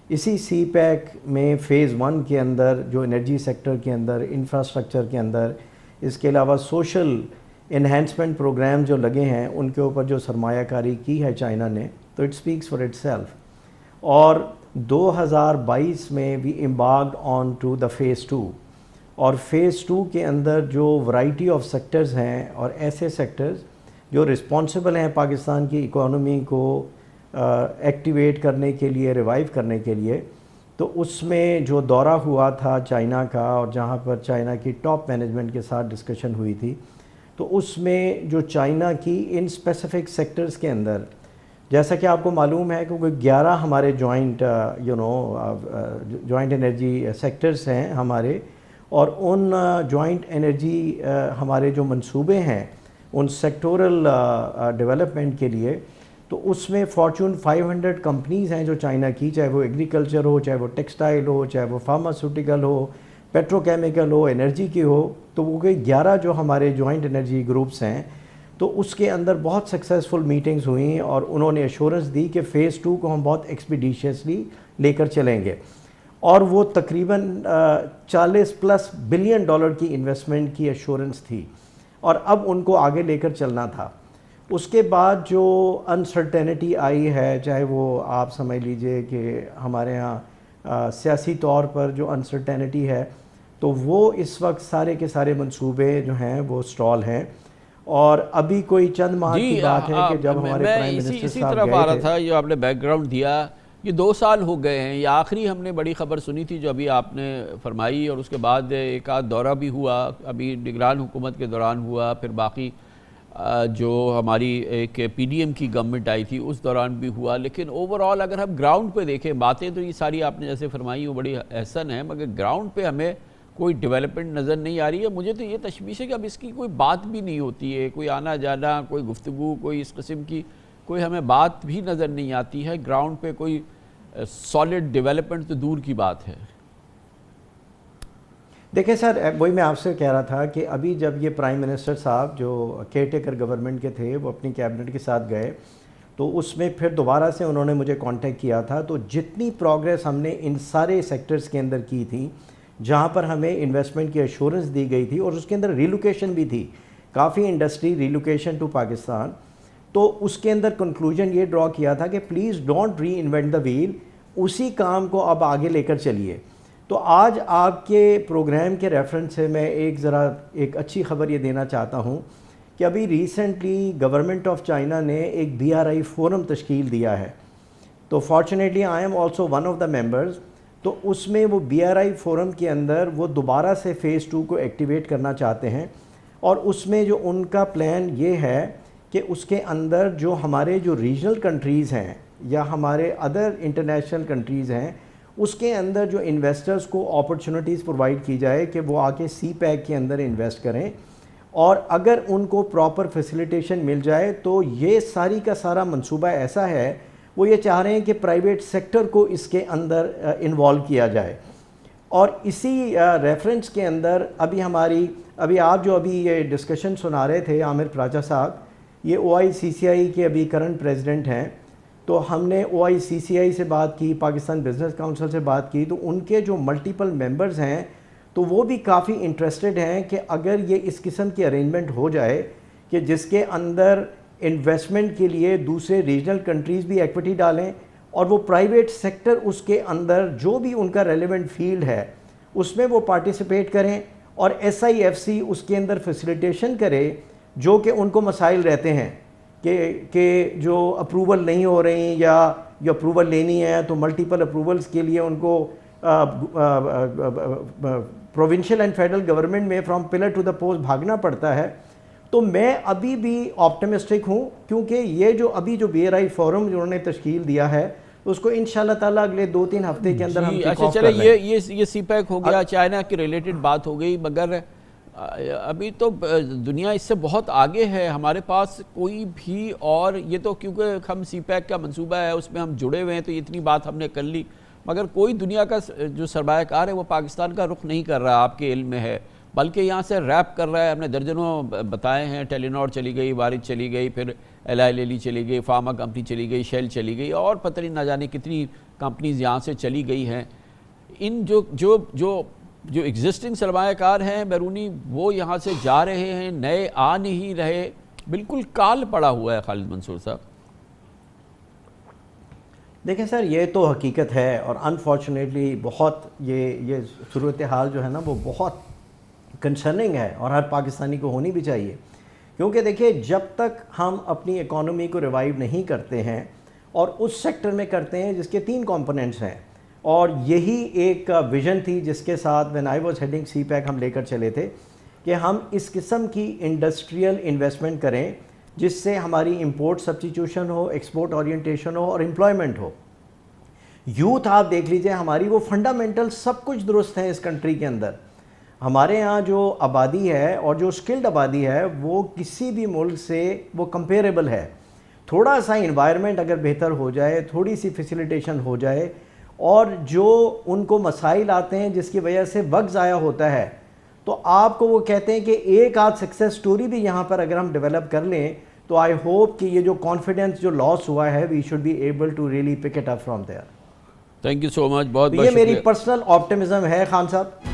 اسی سی پیک میں فیز 1 کے اندر جو انرجی سیکٹر کے اندر، انفراسٹرکچر کے اندر، اس کے علاوہ سوشل انہینسمنٹ پروگرام جو لگے ہیں ان کے اوپر جو سرمایہ کاری کی ہے چائنا نے، تو it specs for it self. اور 2022 میں وی امبارکڈ آن ٹو دا فیز 2، اور فیز 2 کے اندر جو ورائٹی آف سیکٹرز ہیں اور ایسے سیکٹرز جو رسپانسبل ہیں پاکستان کی اکانومی کو ایکٹیویٹ کرنے کے لیے، ریوائیو کرنے کے لیے، تو اس میں جو دورہ ہوا تھا چائنا کا اور جہاں پر چائنا کی ٹاپ مینجمنٹ کے ساتھ ڈسکشن ہوئی تھی، تو اس میں جو چائنا کی ان اسپیسیفک سیکٹرز کے اندر، جیسا کہ آپ کو معلوم ہے کہ 11 ہمارے جوائنٹ جوائنٹ انرجی سیکٹرز ہیں ہمارے، اور ان جوائنٹ انرجی ہمارے جو منصوبے ہیں ان سیکٹورل ڈیولپمنٹ کے لیے، تو اس میں فارچون 500 کمپنیز ہیں جو چائنا کی، چاہے وہ ایگریکلچر ہو، چاہے وہ ٹیکسٹائل ہو، چاہے وہ فارماسیوٹیکل ہو، پیٹرو کیمیکل ہو، انرجی کی ہو، تو وہ 11 جو ہمارے جوائنٹ انرجی گروپس ہیں، تو اس کے اندر بہت سکسیزفل میٹنگز ہوئیں اور انہوں نے ایشورنس دی کہ فیز 2 کو ہم بہت ایکسپیڈیشیسلی لے کر چلیں گے، اور وہ تقریباً 40+ بلین ڈالر کی انویسٹمنٹ کی ایشورنس تھی، اور اب ان کو آگے لے کر چلنا تھا۔ اس کے بعد جو انسرٹینٹی آئی ہے، چاہے وہ آپ سمجھ لیجئے کہ ہمارے ہاں سیاسی طور پر جو انسرٹینٹی ہے، تو وہ اس وقت سارے کے سارے منصوبے جو ہیں وہ سٹال ہیں، اور ابھی کوئی چند ماہ کی بات ہے کہ جب ہمارے پرائم منسٹر اسی صاحب طرف آ رہا گئے تھا، جو آپ نے بیک گراؤنڈ دیا، یہ 2 سال ہو گئے ہیں۔ یہ آخری ہم نے بڑی خبر سنی تھی جو ابھی آپ نے فرمائی، اور اس کے بعد ایک آدھ دورہ بھی ہوا، ابھی نگران حکومت کے دوران ہوا، پھر باقی جو ہماری ایک پی ڈی ایم کی گورنمنٹ آئی تھی اس دوران بھی ہوا، لیکن اوورآل اگر ہم گراؤنڈ پہ دیکھیں، باتیں تو یہ ساری آپ نے جیسے فرمائی وہ بڑی احسن ہیں، مگر گراؤنڈ پہ ہمیں کوئی ڈیولپمنٹ نظر نہیں آ رہی ہے۔ مجھے تو یہ تشویش ہے کہ اب اس کی کوئی بات بھی نہیں ہوتی ہے، کوئی آنا جانا، کوئی گفتگو، کوئی اس قسم کی کوئی ہمیں بات بھی نظر نہیں آتی ہے۔ گراؤنڈ پہ کوئی سالڈ ڈیولپمنٹ تو دور کی بات ہے۔ دیکھیں سر، وہی میں آپ سے کہہ رہا تھا کہ ابھی جب یہ پرائم منسٹر صاحب جو کیئر ٹیکر گورنمنٹ کے تھے وہ اپنی کیبنٹ کے ساتھ گئے، تو اس میں پھر دوبارہ سے انہوں نے مجھے کانٹیکٹ کیا تھا، تو جتنی پروگریس ہم نے ان سارے سیکٹرز کے اندر کی تھی جہاں پر ہمیں انویسٹمنٹ کی ایشورنس دی گئی تھی، اور اس کے اندر ریلوکیشن بھی تھی، کافی انڈسٹری ریلوکیشن ٹو پاکستان، تو اس کے اندر کنکلوژن یہ ڈرا کیا تھا کہ please don't reinvent the wheel, اسی کام کو اب آگے لے کر چلیے۔ تو آج آپ کے پروگرام کے ریفرنس سے میں ایک اچھی خبر یہ دینا چاہتا ہوں کہ ابھی ریسنٹلی گورنمنٹ آف چائنا نے ایک BRI فورم تشکیل دیا ہے، تو fortunately I am also one of the members, تو اس میں وہ BRI فورم کے اندر وہ دوبارہ سے فیز 2 کو ایکٹیویٹ کرنا چاہتے ہیں، اور اس میں جو ان کا پلان یہ ہے کہ اس کے اندر جو ہمارے جو ریجنل کنٹریز ہیں یا ہمارے ادر انٹرنیشنل کنٹریز ہیں اس کے اندر جو انویسٹرز کو اپرچونٹیز پرووائڈ کی جائے کہ وہ آ کے سی پیک کے اندر انویسٹ کریں، اور اگر ان کو پراپر فیسیلیٹیشن مل جائے تو یہ ساری کا سارا منصوبہ ایسا ہے، وہ یہ چاہ رہے ہیں کہ پرائیویٹ سیکٹر کو اس کے اندر انوالو کیا جائے. اور اسی ریفرنس کے اندر ابھی آپ جو ابھی یہ ڈسکشن سنا رہے تھے عامر پراچا صاحب، یہ OICCI کے ابھی کرنٹ پریزیڈنٹ ہیں، تو ہم نے OICCI سے بات کی، پاکستان بزنس کاؤنسل سے بات کی، تو ان کے جو ملٹیپل ممبرز ہیں تو وہ بھی کافی انٹرسٹڈ ہیں کہ اگر یہ اس قسم کی ارینجمنٹ ہو جائے کہ جس کے اندر انویسٹمنٹ کے لیے دوسرے ریجنل کنٹریز بھی ایکوٹی ڈالیں اور وہ پرائیویٹ سیکٹر اس کے اندر جو بھی ان کا ریلیونٹ فیلڈ ہے اس میں وہ پارٹیسپیٹ کریں، اور SIFC اس کے اندر فیسیلیٹیشن کرے جو کہ ان کو مسائل رہتے ہیں کہ جو اپروول نہیں ہو رہی یا جو اپروول لینی ہے تو ملٹیپل اپروولز کے لیے ان کو پروونشل اینڈ فیڈرل گورنمنٹ میں from pillar to the post بھاگنا پڑتا ہے. تو میں ابھی بھی آپٹمسٹک ہوں، کیونکہ یہ جو ابھی جو BRI فورم انہوں نے تشکیل دیا ہے اس کو انشاءاللہ تعالیٰ اگلے 2-3 ہفتے کے اندر ہم کک آف کر لیں. یہ سی پیک ہو گیا، چائنا کی ریلیٹڈ بات ہو گئی، مگر ابھی تو دنیا اس سے بہت آگے ہے. ہمارے پاس کوئی بھی، اور یہ تو کیونکہ ہم سی پیک کا منصوبہ ہے اس میں ہم جڑے ہوئے ہیں تو اتنی بات ہم نے کر لی، مگر کوئی دنیا کا جو سرمایہ کار ہے وہ پاکستان کا رخ نہیں کر رہا، آپ کے علم میں ہے، بلکہ یہاں سے ریپ کر رہا ہے. ہم نے درجنوں بتائے ہیں، ٹیلی نار چلی گئی، وارد چلی گئی، پھر Eli Lilly چلی گئی، فارما کمپنی چلی گئی، شیل چلی گئی، اور پتہ نہیں نہ جانے کتنی کمپنیز یہاں سے چلی گئی ہیں. ان جو ایگزسٹنگ سرمایہ کار ہیں بیرونی، وہ یہاں سے جا رہے ہیں، نئے آ نہیں رہے، بالکل کال پڑا ہوا ہے. خالد منصور صاحب دیکھیں سر، یہ تو حقیقت ہے، اور انفارچونیٹلی بہت یہ صورتحال جو ہے نا وہ بہت کنسرننگ ہے، اور ہر پاکستانی کو ہونی بھی چاہیے. کیونکہ دیکھیں جب تک ہم اپنی اکانومی کو ریوائیو نہیں کرتے ہیں اور اس سیکٹر میں کرتے ہیں جس کے 3 کمپوننٹس ہیں، اور یہی ایک ویژن تھی جس کے ساتھ when I was heading CPEC ہم لے کر چلے تھے کہ ہم اس قسم کی انڈسٹریل انویسٹمنٹ کریں جس سے ہماری امپورٹ سبسٹیٹیوشن ہو، ایکسپورٹ اورینٹیشن ہو، اور امپلائمنٹ ہو. یوتھ آپ دیکھ لیجئے، ہماری وہ فنڈامنٹل سب کچھ درست ہیں اس کنٹری کے اندر. ہمارے ہاں جو آبادی ہے اور جو اسکلڈ آبادی ہے وہ کسی بھی ملک سے وہ کمپیریبل ہے. تھوڑا سا انوائرمنٹ اگر بہتر ہو جائے، تھوڑی سی فیسیلیٹیشن ہو جائے، اور جو ان کو مسائل آتے ہیں جس کی وجہ سے وقت ضائع ہوتا ہے، تو آپ کو وہ کہتے ہیں کہ ایک آدھ سکسیس سٹوری بھی یہاں پر اگر ہم ڈیولپ کر لیں تو آئی ہوپ کہ یہ جو کانفیڈنس جو لاس ہوا ہے we should be able to really pick it up from there. Thank you so much. بہت یہ میری پرسنل آپٹمزم ہے خان صاحب.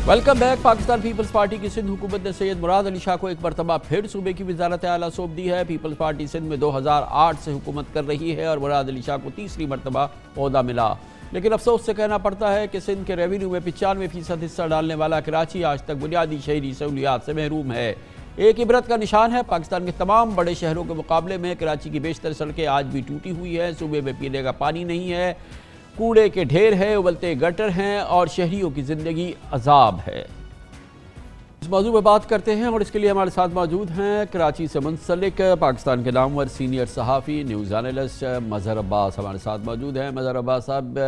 Welcome back. پاکستان پیپلز پارٹی کی سندھ حکومت نے سید مراد علی شاہ کو ایک مرتبہ پھر صوبے کی وزارت اعلیٰ سونپ دی ہے. پیپلز پارٹی سندھ میں 2008 سے حکومت کر رہی ہے اور مراد علی شاہ کو تیسری مرتبہ عہدہ ملا. لیکن افسوس سے کہنا پڑتا ہے کہ سندھ کے ریونیو میں 95% حصہ ڈالنے والا کراچی آج تک بنیادی شہری سہولیات سے محروم ہے. ایک عبرت کا نشان ہے، پاکستان کے تمام بڑے شہروں کے مقابلے میں کراچی کی بیشتر سڑکیں آج بھی ٹوٹی ہوئی ہیں. صوبے میں پینے کا پانی نہیں ہے، کوڑے کے ڈھیر ہیں، ابلتے گٹر ہیں، اور شہریوں کی زندگی عذاب ہے. اس موضوع پہ بات کرتے ہیں، اور اس کے لیے ہمارے ساتھ موجود ہیں کراچی سے منسلک پاکستان کے نامور سینئر صحافی، نیوز اینالسٹ مظہر عباس ہمارے ساتھ موجود ہیں. مظہر عباس صاحب،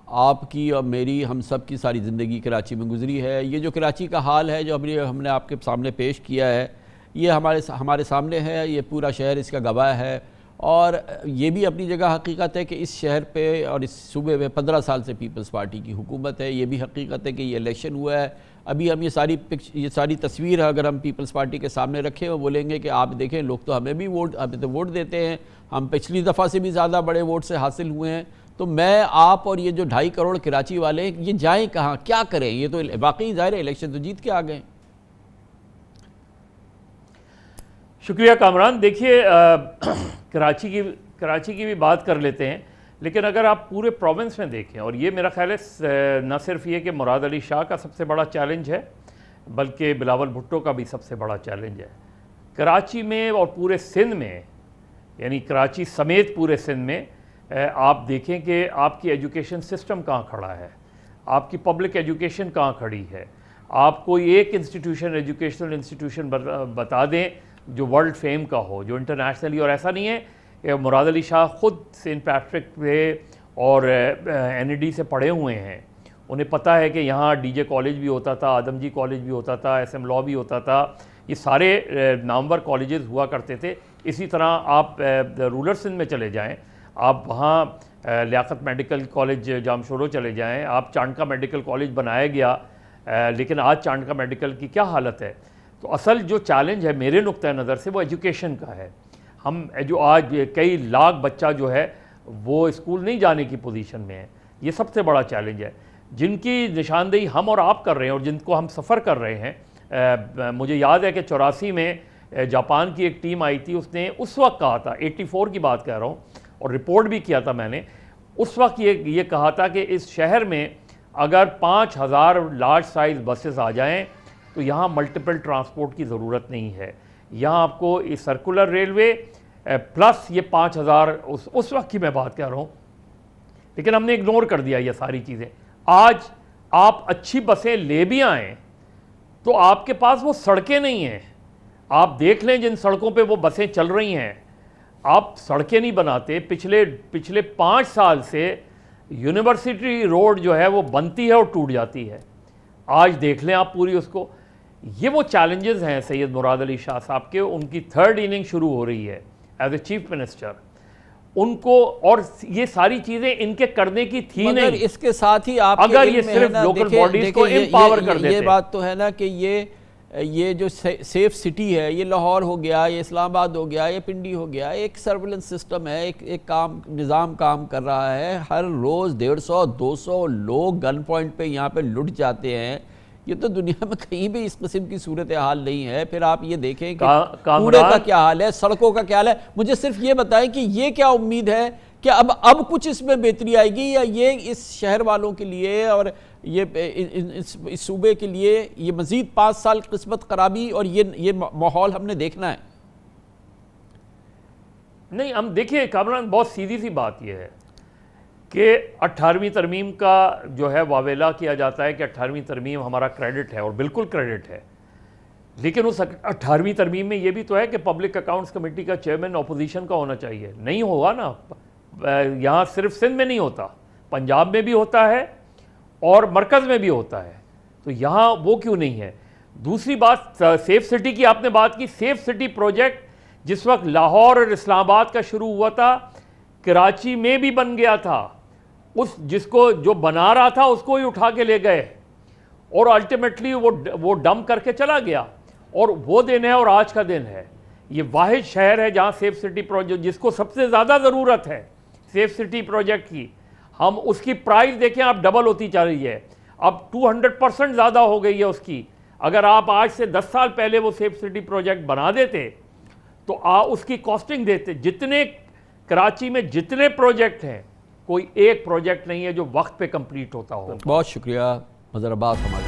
آپ کی اور میری، ہم سب کی ساری زندگی کراچی میں گزری ہے. یہ جو کراچی کا حال ہے جو ہم نے آپ کے سامنے پیش کیا ہے، یہ ہمارے سامنے ہے، یہ پورا شہر اس کا گواہ ہے. اور یہ بھی اپنی جگہ حقیقت ہے کہ اس شہر پہ اور اس صوبے میں 15 سال سے پیپلز پارٹی کی حکومت ہے. یہ بھی حقیقت ہے کہ یہ الیکشن ہوا ہے. ابھی ہم یہ ساری تصویر اگر ہم پیپلز پارٹی کے سامنے رکھیں وہ بولیں گے کہ آپ دیکھیں لوگ تو ہمیں تو ووٹ دیتے ہیں، ہم پچھلی دفعہ سے بھی زیادہ بڑے ووٹ سے حاصل ہوئے ہیں. تو میں، آپ اور یہ جو 2.5 کروڑ کراچی والے، یہ جائیں کہاں، کیا کریں؟ یہ تو واقعی ظاہر ہے الیکشن تو جیت کے آ گئے. شکریہ کامران. دیکھیے، کراچی کی بھی بات کر لیتے ہیں، لیکن اگر آپ پورے پروونس میں دیکھیں، اور یہ میرا خیال ہے نہ صرف یہ کہ مراد علی شاہ کا سب سے بڑا چیلنج ہے بلکہ بلاول بھٹو کا بھی سب سے بڑا چیلنج ہے. کراچی میں اور پورے سندھ میں، یعنی کراچی سمیت پورے سندھ میں آپ دیکھیں کہ آپ کی ایجوکیشن سسٹم کہاں کھڑا ہے، آپ کی پبلک ایجوکیشن کہاں کھڑی ہے، آپ کوئی ایک انسٹیٹیوشن ایجوکیشنل انسٹیٹیوشن بتا دیں جو ورلڈ فیم کا ہو, جو انٹرنیشنلی, اور ایسا نہیں ہے کہ مراد علی شاہ خود سینٹ پیٹرک پہ اور NED سے پڑھے ہوئے ہیں, انہیں پتہ ہے کہ یہاں DJ کالج بھی ہوتا تھا, آدم جی کالج بھی ہوتا تھا, SM لاء بھی ہوتا تھا, یہ سارے نامور کالجز ہوا کرتے تھے. اسی طرح آپ رولر سندھ میں چلے جائیں, آپ وہاں لیاقت میڈیکل کالج جامشورو چلے جائیں, آپ چانکا میڈیکل کالج بنایا گیا, لیکن آج چانکا میڈیکل کی کیا حالت ہے. تو اصل جو چیلنج ہے میرے نقطۂ نظر سے وہ ایجوکیشن کا ہے. ہم جو آج کئی لاکھ بچہ جو ہے وہ اسکول نہیں جانے کی پوزیشن میں ہے, یہ سب سے بڑا چیلنج ہے جن کی نشاندہی ہم اور آپ کر رہے ہیں اور جن کو ہم سفر کر رہے ہیں. مجھے یاد ہے کہ 84 میں جاپان کی ایک ٹیم آئی تھی, اس نے اس وقت کہا تھا, 84 کی بات کہہ رہا ہوں, اور رپورٹ بھی کیا تھا میں نے, اس وقت یہ کہا تھا کہ اس شہر میں اگر 5000 لارج سائز بسز آ جائیں تو یہاں ملٹیپل ٹرانسپورٹ کی ضرورت نہیں ہے, یہاں آپ کو سرکولر ریلوے پلس یہ 5000, اس وقت کی میں بات کہہ رہا ہوں, لیکن ہم نے اگنور کر دیا یہ ساری چیزیں. آج آپ اچھی بسیں لے بھی آئیں تو آپ کے پاس وہ سڑکیں نہیں ہیں. آپ دیکھ لیں جن سڑکوں پہ وہ بسیں چل رہی ہیں, آپ سڑکیں نہیں بناتے. پچھلے 5 سال سے یونیورسٹی روڈ جو ہے وہ بنتی ہے اور ٹوٹ جاتی ہے. آج دیکھ لیں آپ پوری اس کو. یہ وہ چیلنجز ہیں سید مراد علی شاہ صاحب کے, ان کی 3rd اننگ شروع ہو رہی ہے ایز اے چیف منسٹر. ان کو, اور یہ ساری چیزیں ان کے کرنے کی تھی نہیں. مگر اس کے ساتھ ہی آپ اگر یہ صرف لوکل باڈیز کو امپاور کر دیتے. یہ بات تو ہے نا کہ یہ جو سیف سٹی ہے, یہ لاہور ہو گیا, یہ اسلام آباد ہو گیا, یہ پنڈی ہو گیا, ایک سرویلنس سسٹم ہے, ایک نظام کام کر رہا ہے. ہر روز 150-200 لوگ گن پوائنٹ پہ یہاں پہ لٹ جاتے ہیں. یہ تو دنیا میں کہیں بھی اس قسم کی صورتحال نہیں ہے. پھر آپ یہ دیکھیں کہ کوڑے کا کیا حال ہے, سڑکوں کا کیا حال ہے. مجھے صرف یہ بتائیں کہ یہ کیا امید ہے کہ اب کچھ اس میں بہتری آئے گی, یا یہ اس شہر والوں کے لیے اور یہ اس صوبے کے لیے یہ مزید 5 سال قسمت خرابی اور یہ ماحول ہم نے دیکھنا ہے؟ نہیں, ہم دیکھیں کامران, بہت سیدھی سی بات یہ ہے کہ 18ویں ترمیم کا جو ہے واویلا کیا جاتا ہے کہ 18ویں ترمیم ہمارا کریڈٹ ہے, اور بالکل کریڈٹ ہے, لیکن اس 18ویں ترمیم میں یہ بھی تو ہے کہ پبلک اکاؤنٹس کمیٹی کا چیئرمین اپوزیشن کا ہونا چاہیے. نہیں ہوگا نا, یہاں صرف سندھ میں نہیں ہوتا, پنجاب میں بھی ہوتا ہے اور مرکز میں بھی ہوتا ہے, تو یہاں وہ کیوں نہیں ہے. دوسری بات, سیف سٹی کی آپ نے بات کی. سیف سٹی پروجیکٹ جس وقت لاہور اور اسلام آباد کا شروع ہوا تھا, کراچی میں بھی بن گیا تھا. جس کو جو بنا رہا تھا اس کو ہی اٹھا کے لے گئے اور الٹیمیٹلی وہ ڈمپ کر کے چلا گیا. اور وہ دن ہے اور آج کا دن ہے. یہ واحد شہر ہے جہاں سیف سٹی پروجیکٹ, جس کو سب سے زیادہ ضرورت ہے سیف سٹی پروجیکٹ کی, ہم اس کی پرائز دیکھیں آپ ڈبل ہوتی چل رہی ہے, اب 200% زیادہ ہو گئی ہے اس کی. اگر آپ آج سے 10 سال پہلے وہ سیف سٹی پروجیکٹ بنا دیتے تو اس کی کاسٹنگ دیتے. جتنے کراچی میں جتنے پروجیکٹ ہیں, کوئی ایک پروجیکٹ نہیں ہے جو وقت پہ کمپلیٹ ہوتا ہو. بہت شکریہ مظہر عباس ہمارے